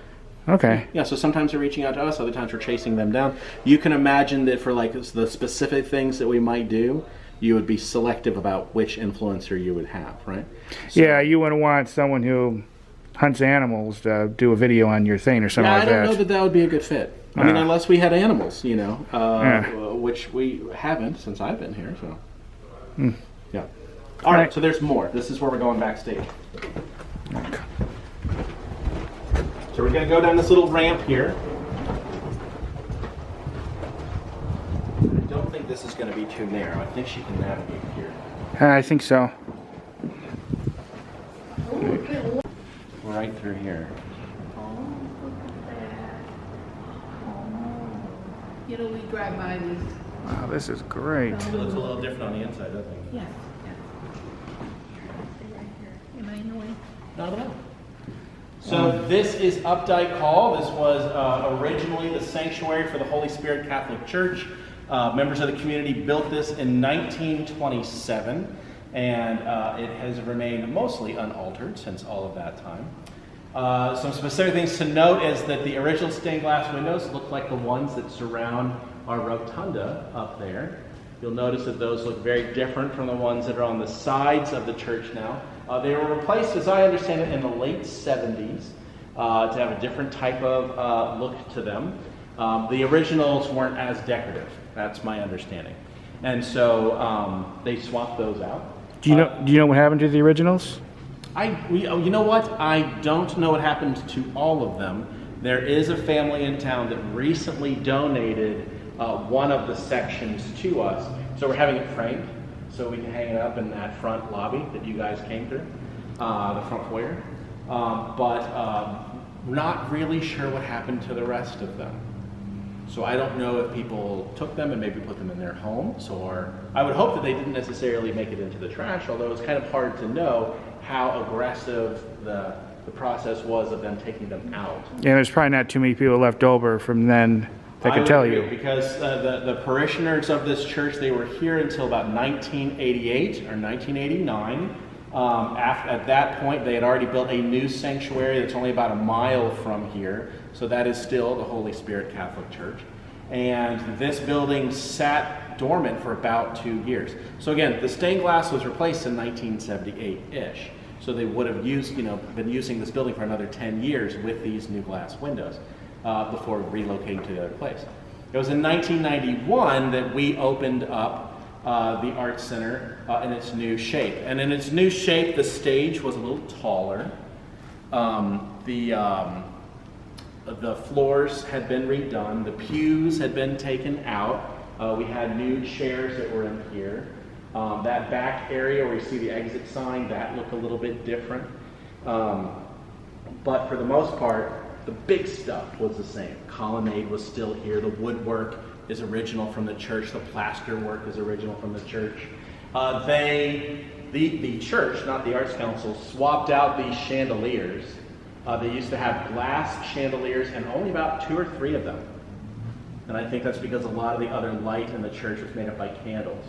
Okay. Yeah, so sometimes they're reaching out to us, other times we're chasing them down. You can imagine that for like the specific things that we might do, you would be selective about which influencer you would have, right? So, yeah, you wouldn't want someone who hunts animals to do a video on your thing or something like that. I don't know that would be a good fit. I mean, unless we had animals, which we haven't since I've been here, so. Yeah. All right, so there's more. This is where we're going backstage. Okay. So we're going to go down this little ramp here. I don't think this is going to be too narrow. I think she can navigate here. I think so. Right through here. Oh, look at that. Oh. You know, we drive by this. Wow, this is great. It looks a little different on the inside, doesn't it? Yes. Right here. Am I in the way? Not at all. So this is Updike Hall. This was originally the sanctuary for the Holy Spirit Catholic Church. Members of the community built this in 1927, and it has remained mostly unaltered since all of that time. Some specific things to note is that the original stained glass windows look like the ones that surround our rotunda up there. You'll notice that those look very different from the ones that are on the sides of the church now. They were replaced, as I understand it, in the late 70s to have a different type of look to them. The originals weren't as decorative, that's my understanding. And so they swapped those out. Do you know what happened to the originals? You know what? I don't know what happened to all of them. There is a family in town that recently donated one of the sections to us. So we're having it framed so we can hang it up in that front lobby that you guys came through, the front foyer. But not really sure what happened to the rest of them. So I don't know if people took them and maybe put them in their homes, or I would hope that they didn't necessarily make it into the trash, although it's kind of hard to know how aggressive the process was of them taking them out. Yeah, there's probably not too many people left over from then that could tell you. Because the parishioners of this church, they were here until about 1988 or 1989. At that point, they had already built a new sanctuary that's only about a mile from here. So that is still the Holy Spirit Catholic Church. And this building sat dormant for about 2 years. So again, the stained glass was replaced in 1978-ish. So they would have been using this building for another 10 years with these new glass windows before relocating to the other place. It was in 1991 that we opened up the Art Center in its new shape. And in its new shape, the stage was a little taller. The floors had been redone. The pews had been taken out. We had new chairs that were in here. That back area where you see the exit sign, that looked a little bit different. But for the most part, the big stuff was the same. Colonnade was still here. The woodwork is original from the church. The plaster work is original from the church. The church, not the Arts Council, swapped out these chandeliers. They used to have glass chandeliers and only about 2 or 3 of them. And I think that's because a lot of the other light in the church was made up by candles.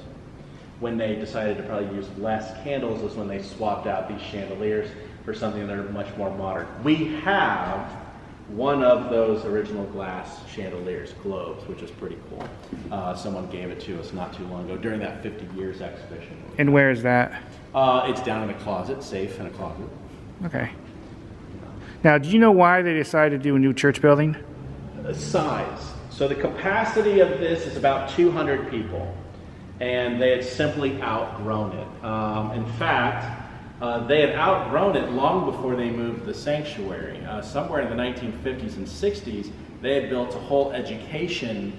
When they decided to probably use less candles was when they swapped out these chandeliers for something that are much more modern. We have one of those original glass chandeliers, globes, which is pretty cool. Someone gave it to us not too long ago during that 50 years exhibition. And where is that? It's down in a closet, safe in a closet. Okay. Now, do you know why they decided to do a new church building? Size. So the capacity of this is about 200 people, and they had simply outgrown it. In fact, they had outgrown it long before they moved the sanctuary. Somewhere in the 1950s and 60s, they had built a whole education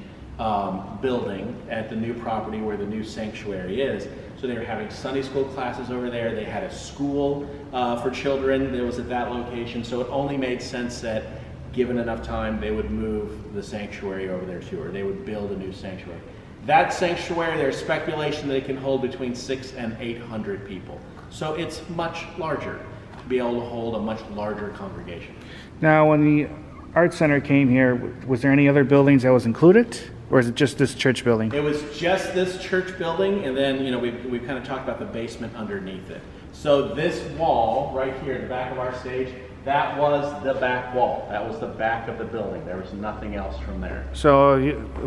building at the new property where the new sanctuary is. So they were having Sunday school classes over there. They had a school for children that was at that location. So it only made sense that, given enough time, they would move the sanctuary over there too, or they would build a new sanctuary. That sanctuary, there's speculation that it can hold between 600 and 800 people. So it's much larger to be able to hold a much larger congregation. Now, when the Art Center came here, was there any other buildings that was included? Or is it just this church building? It was just this church building, and then, you know, we've kind of talked about the basement underneath it. So this wall right here at the back of our stage, that was the back wall. That was the back of the building. There was nothing else from there. So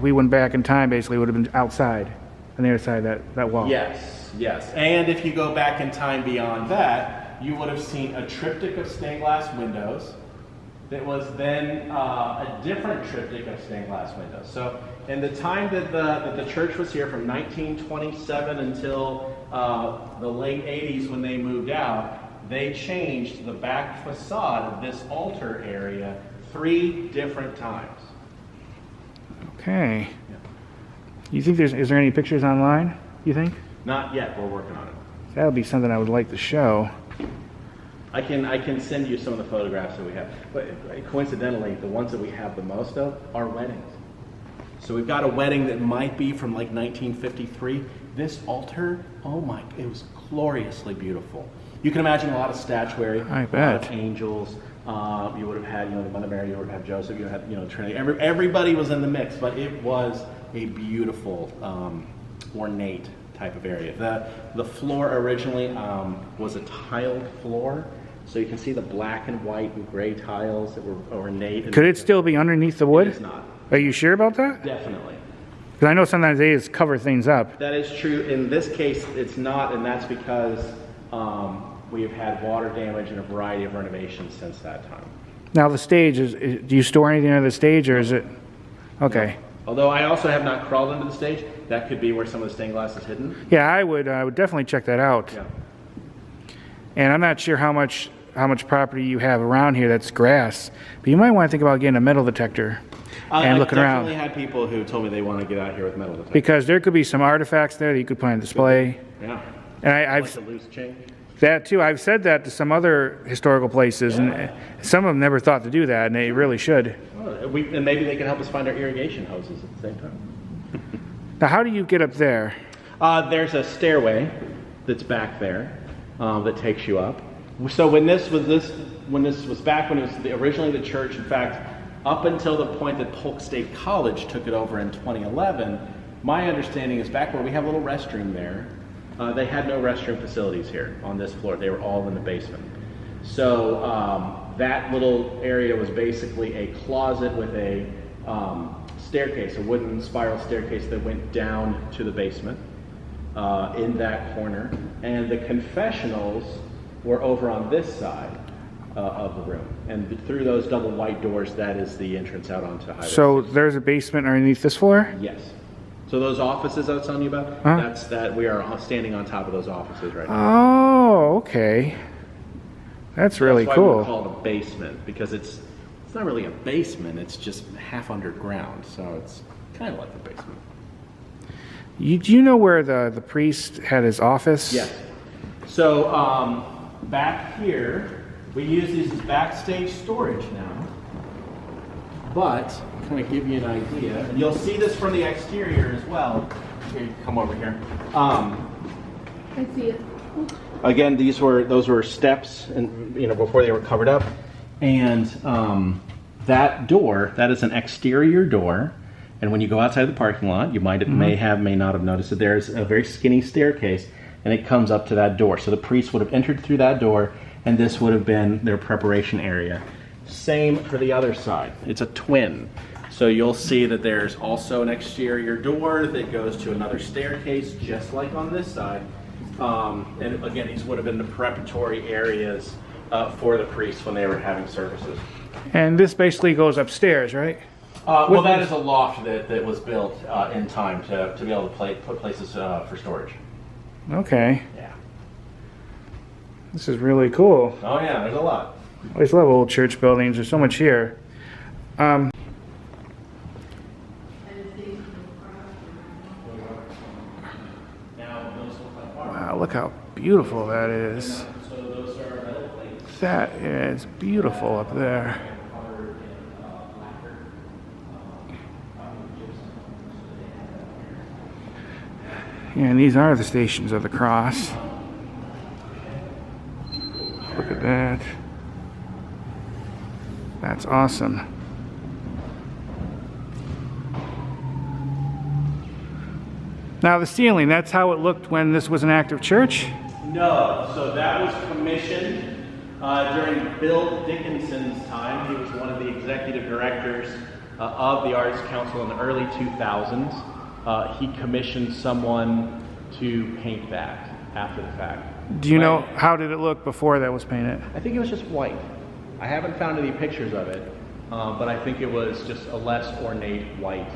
we went back in time, basically, would have been outside, on the other side of that wall. Yes, yes. And if you go back in time beyond that, you would have seen a triptych of stained glass windows that was then a different triptych of stained glass windows. So in the time that the church was here, from 1927 until the late 80s when they moved out, they changed the back facade of this altar area 3 different times. Okay. You think is there any pictures online, you think? Not yet, we're working on it. That would be something I would like to show. I can send you some of the photographs that we have. But coincidentally, the ones that we have the most of are weddings. So we've got a wedding that might be from like 1953. This altar, oh my, it was gloriously beautiful. You can imagine a lot of statuary, I bet. a lot of angels. You would have had, you know, the Mother Mary, you would have Joseph, you would have, you know, Trinity. Everybody was in the mix, but it was a beautiful, ornate type of area. The floor originally was a tiled floor, so you can see the black and white and gray tiles that were ornate. Could it still be underneath the wood? It is not. Are you sure about that? Definitely. Because I know sometimes they just cover things up. That is true. In this case, it's not, and that's because we have had water damage and a variety of renovations since that time. Now the stage, do you store anything under the stage, or is it? Okay. Although I also have not crawled into the stage, that could be where some of the stained glass is hidden. Yeah, I would definitely check that out. Yeah. And I'm not sure how much property you have around here that's grass, but you might want to think about getting a metal detector and looking around. I definitely had people who told me they want to get out here with metal detectors. Because there could be some artifacts there that you could put on display. Yeah. And Like the loose change. that too. I've said that to some other historical places, and some of them never thought to do that, and they really should. And maybe they can help us find our irrigation hoses at the same time. Now, how do you get up there? There's a stairway that's back there that takes you up. So when this was back when it was originally the church, in fact, up until the point that Polk State College took it over in 2011, my understanding is back where we have a little restroom there, they had no restroom facilities here on this floor. They were all in the basement. So that little area was basically a closet with a staircase, a wooden spiral staircase that went down to the basement in that corner. And the confessionals were over on this side of the room. And through those double white doors, that is the entrance out onto Highway. So there's a basement underneath this floor? Yes. So those offices I was telling you about, that we are standing on top of those offices right now. Oh, okay. That's really That's why cool. we call it a basement, because it's not really a basement, it's just half underground, so it's kind of like a basement. Do you know where the priest had his office? Yes. So back here, we use these as backstage storage now, but to kind of give you an idea, and you'll see this from the exterior as well. Here, you come over here. I see it. Again, those were steps, and before they were covered up, and that door, that is an exterior door. And when you go outside the parking lot, you may not have noticed that there's a very skinny staircase, and it comes up to that door. So the priest would have entered through that door, and this would have been their preparation area. Same for the other side. It's a twin. So you'll see that there's also an exterior door that goes to another staircase, just like on this side. And again, these would have been the preparatory areas for the priests when they were having services. And this basically goes upstairs, right? Well, that is a loft that was built in time to be able to put places for storage. Okay. Yeah. This is really cool. Oh yeah, there's a lot. I always love old church buildings. There's so much here. Wow, look how beautiful that is. So those are metal plates. That is beautiful up there. Yeah, and these are the Stations of the Cross. Look at that. That's awesome. Now the ceiling, that's how it looked when this was an active church? No, so that was commissioned during Bill Dickinson's time. He was one of the executive directors of the Arts Council in the early 2000s. He commissioned someone to paint that after the fact. Do you know, how did it look before that was painted? I think it was just white. I haven't found any pictures of it, but I think it was just a less ornate white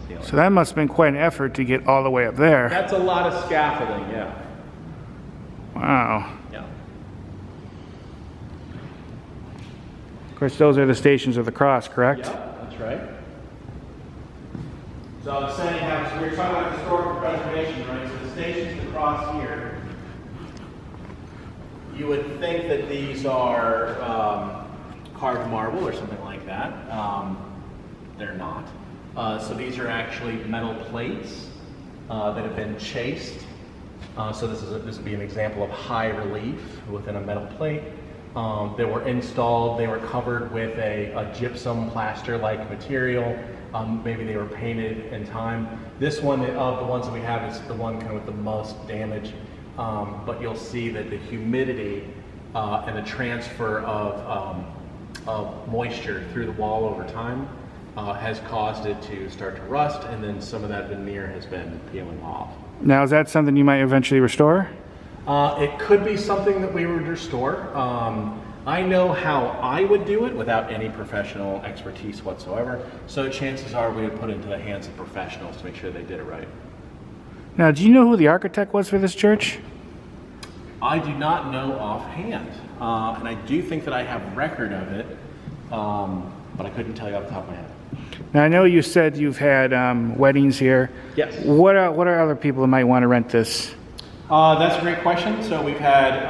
ceiling. So that must have been quite an effort to get all the way up there. That's a lot of scaffolding, yeah. Wow. Yeah. Of course, those are the Stations of the Cross, correct? Yeah, that's right. So I was saying how so we were talking about historical preservation, right? So the Stations of the Cross here, you would think that these are carved marble or something like that. They're not. So these are actually metal plates that have been chased. So this would be an example of high relief within a metal plate. They were installed. They were covered with a gypsum plaster-like material. Maybe they were painted in time. This one of the ones that we have is the one kind of with the most damage. But you'll see that the humidity and the transfer of moisture through the wall over time has caused it to start to rust, and then some of that veneer has been peeling off. Now, is that something you might eventually restore? It could be something that we would restore. I know how I would do it without any professional expertise whatsoever, so chances are we would put it into the hands of professionals to make sure they did it right. Now, do you know who the architect was for this church? I do not know offhand, and I do think that I have record of it, but I couldn't tell you off the top of my head. Now, I know you said you've had weddings here. Yes. What are other people that might want to rent this? That's a great question. So we've had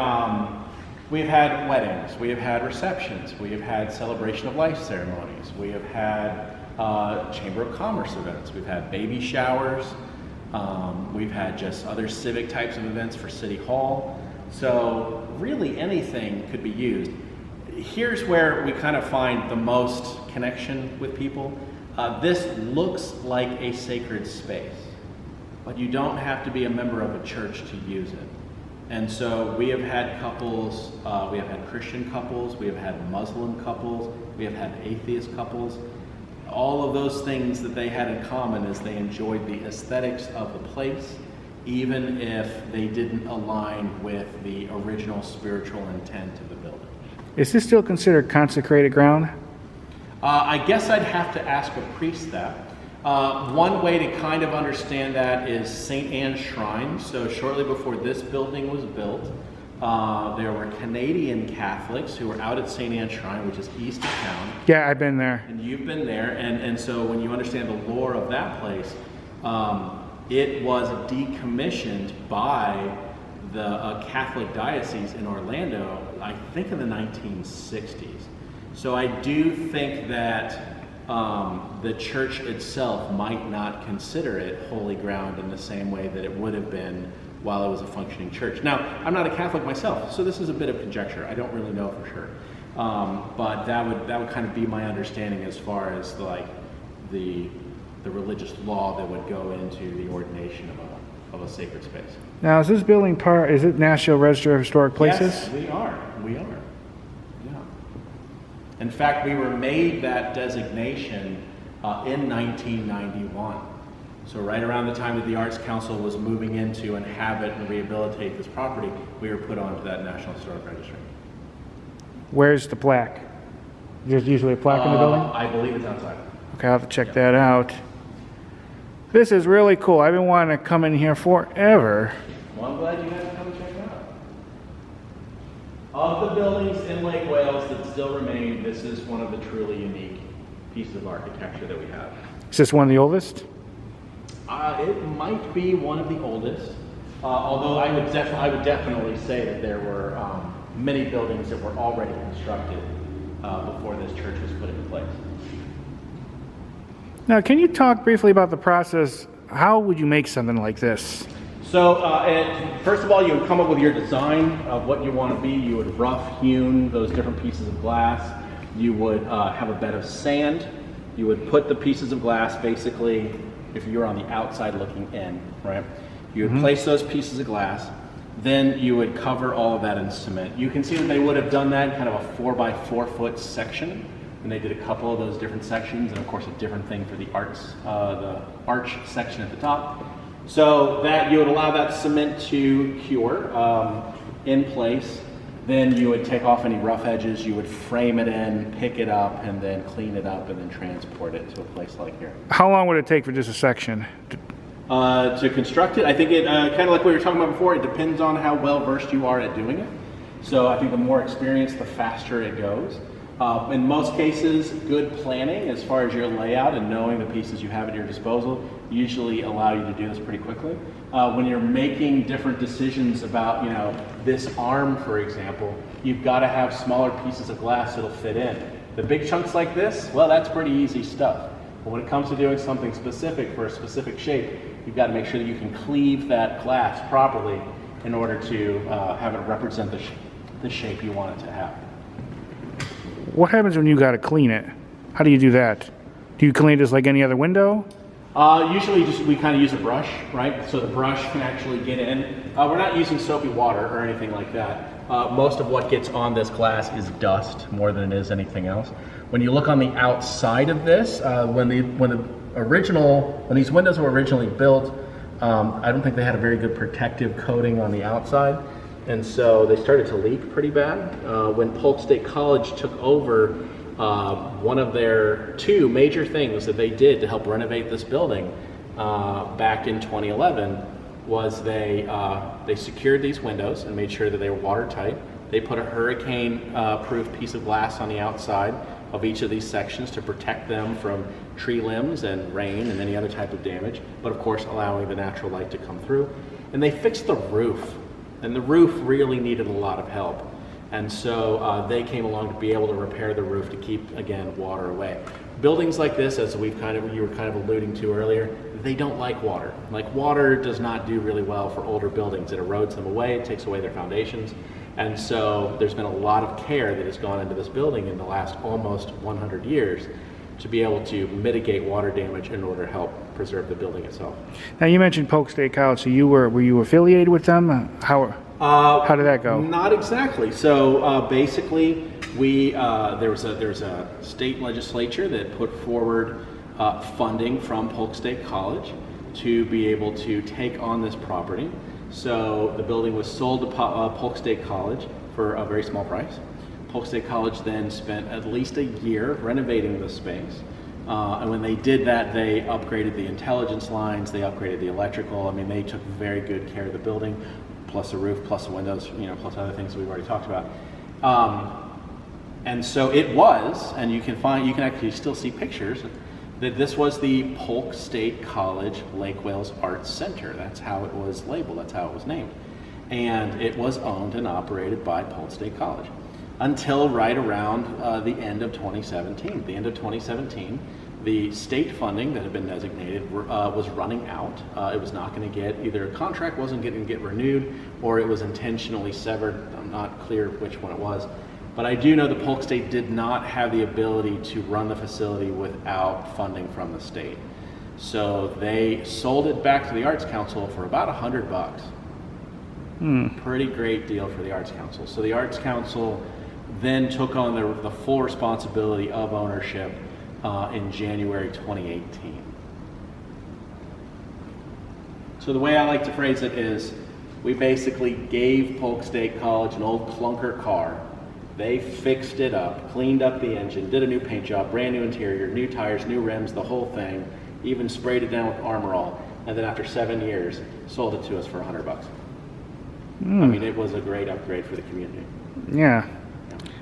weddings, we have had receptions, we have had celebration of life ceremonies, we have had Chamber of Commerce events, we've had baby showers, we've had just other civic types of events for City Hall. So really anything could be used. Here's where we kind of find the most connection with people. This looks like a sacred space, but you don't have to be a member of a church to use it. And so we have had couples, we have had Christian couples, we have had Muslim couples, we have had atheist couples. All of those things that they had in common is they enjoyed the aesthetics of the place, even if they didn't align with the original spiritual intent of the building. Is this still considered consecrated ground? I guess I'd have to ask a priest that. One way to kind of understand that is St. Anne's Shrine. So shortly before this building was built, there were Canadian Catholics who were out at St. Anne's Shrine, which is east of town. Yeah, I've been there. And you've been there, and so when you understand the lore of that place, it was decommissioned by the Catholic diocese in Orlando, I think in the 1960s. So I do think that the church itself might not consider it holy ground in the same way that it would have been while it was a functioning church. Now, I'm not a Catholic myself, so this is a bit of conjecture. I don't really know for sure. But that would kind of be my understanding as far as like the religious law that would go into the ordination of a sacred space. Now, is this building is it National Register of Historic Places? Yes, we are. Yeah. In fact, we were made that designation in 1991. So right around the time that the Arts Council was moving in to inhabit and rehabilitate this property, we were put onto that National Historic Registry. Where's the plaque? There's usually a plaque in the building? I believe it's outside. Okay, I'll have to check that out. This is really cool. I've been wanting to come in here forever. Well, I'm glad you had to come and check it out. Of the buildings in Lake Wales that still remain, this is one of the truly unique pieces of architecture that we have. Is this one of the oldest? It might be one of the oldest, although I would definitely say that there were many buildings that were already constructed before this church was put into place. Now, can you talk briefly about the process? How would you make something like this? So, first of all, you would come up with your design of what you want to be. You would rough hewn those different pieces of glass. You would have a bed of sand. You would put the pieces of glass basically, if you're on the outside looking in, right? You would place those pieces of glass. Then you would cover all of that in cement. You can see that they would have done that in kind of a 4x4 foot section. And they did a couple of those different sections, and of course a different thing for the arch section at the top. So that you would allow that cement to cure in place. Then you would take off any rough edges, you would frame it in, pick it up, and then clean it up, and then transport it to a place like here. How long would it take for just a section? To construct it, I think it, kind of like what you were talking about before, it depends on how well versed you are at doing it. So I think the more experienced, the faster it goes. In most cases, good planning as far as your layout and knowing the pieces you have at your disposal usually allow you to do this pretty quickly. When you're making different decisions about, this arm, for example, you've got to have smaller pieces of glass that'll fit in. The big chunks like this, well, that's pretty easy stuff. But when it comes to doing something specific for a specific shape, you've got to make sure that you can cleave that glass properly in order to have it represent the shape you want it to have. What happens when you got to clean it? How do you do that? Do you clean it just like any other window? Usually we kind of use a brush, right? So the brush can actually get in. We're not using soapy water or anything like that. Most of what gets on this glass is dust more than it is anything else. When you look on the outside of this, when these windows were originally built, I don't think they had a very good protective coating on the outside. And so they started to leak pretty bad. When Polk State College took over, one of their two major things that they did to help renovate this building back in 2011 was they secured these windows and made sure that they were watertight. They put a hurricane-proof piece of glass on the outside of each of these sections to protect them from tree limbs and rain and any other type of damage, but of course allowing the natural light to come through. And they fixed the roof. And the roof really needed a lot of help. And so they came along to be able to repair the roof to keep, again, water away. Buildings like this, as you were kind of alluding to earlier, they don't like water. Like, water does not do really well for older buildings. It erodes them away, it takes away their foundations. And so there's been a lot of care that has gone into this building in the last almost 100 years to be able to mitigate water damage in order to help preserve the building itself. Now, you mentioned Polk State College, so were you affiliated with them? How did that go? Not exactly. So basically, there was a state legislature that put forward funding from Polk State College to be able to take on this property. So the building was sold to Polk State College for a very small price. Polk State College then spent at least a year renovating the space. And when they did that, they upgraded the intelligence lines, they upgraded the electrical. I mean, they took very good care of the building, plus the roof, plus the windows, plus other things that we've already talked about. And so it was, and you can actually still see pictures, that this was the Polk State College Lake Wales Arts Center. That's how it was labeled, that's how it was named. And it was owned and operated by Polk State College until right around the end of 2017. The end of 2017, the state funding that had been designated was running out. It was not going to get, either a contract wasn't going to get renewed or it was intentionally severed. I'm not clear which one it was. But I do know that Polk State did not have the ability to run the facility without funding from the state. So they sold it back to the Arts Council for about $100. Pretty great deal for the Arts Council. So the Arts Council then took on the full responsibility of ownership in January 2018. So the way I like to phrase it is, we basically gave Polk State College an old clunker car They fixed it up, cleaned up the engine, did a new paint job, brand new interior, new tires, new rims, the whole thing, even sprayed it down with Armor All, and then after 7 years, sold it to us for $100. I mean, it was a great upgrade for the community. Yeah.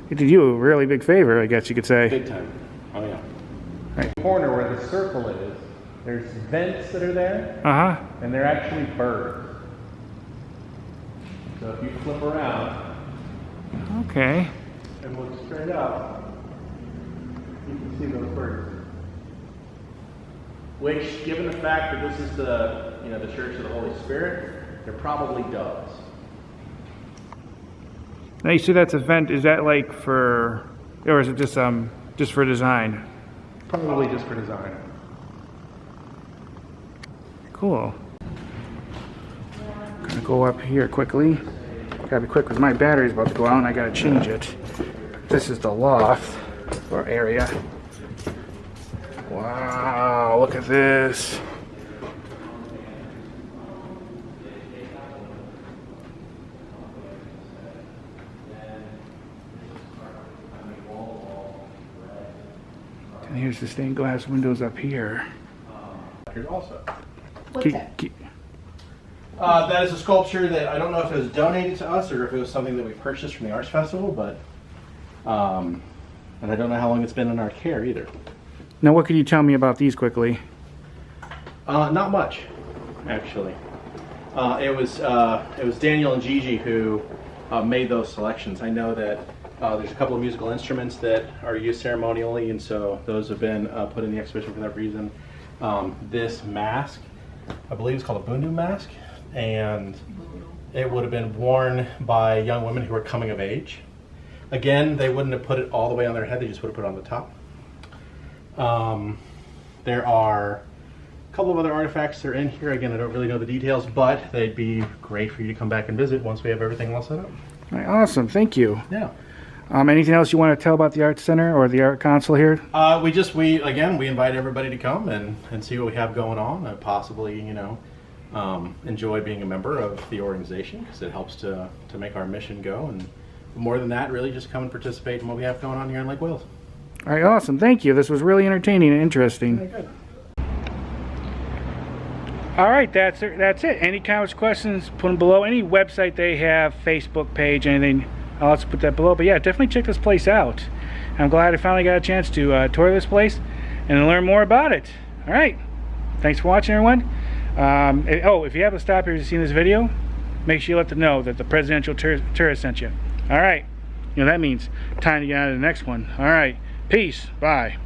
It did you a really big favor, I guess you could say. Big time. Oh yeah. Right. Corner where the circle is, there's vents that are there, Uh-huh. and they're actually birds. So if you flip around Okay. and look straight up, you can see those birds. Which, given the fact that this is the, the Church of the Holy Spirit, they're probably doves. Now you see that's a vent, is that like for, or is it just for design? Probably just for design. Cool. Gonna go up here quickly. Gotta be quick because my battery's about to go out and I gotta change it. This is the loft or area. Wow, look at this. And here's the stained glass windows up here. Here's also. What's that? That is a sculpture that I don't know if it was donated to us or if it was something that we purchased from the Arts Festival, but and I don't know how long it's been in our care either. Now what can you tell me about these quickly? Not much, actually. It was Daniel and Gigi who made those selections. I know that there's a couple of musical instruments that are used ceremonially, and so those have been put in the exhibition for that reason. This mask, I believe it's called a bundu mask, and it would have been worn by young women who were coming of age. Again, they wouldn't have put it all the way on their head, they just would have put it on the top. There are a couple of other artifacts that are in here. Again, I don't really know the details, but they'd be great for you to come back and visit once we have everything all set up. All right, awesome, thank you. Yeah. Anything else you want to tell about the Art Center or the Art Council here? We invite everybody to come and see what we have going on, and possibly, enjoy being a member of the organization because it helps to make our mission go. And more than that, really just come and participate in what we have going on here in Lake Wales. All right, awesome, thank you. This was really entertaining and interesting. Very good. All right, that's it. Any comments, questions, put them below. Any website they have, Facebook page, anything, I'll also put that below. But yeah, definitely check this place out. I'm glad I finally got a chance to tour this place and learn more about it. All right, thanks for watching, everyone. If you happen to stop here to see this video, make sure you let them know that the Presidential Tourist sent you. All right, that means time to get on to the next one. All right, peace, bye.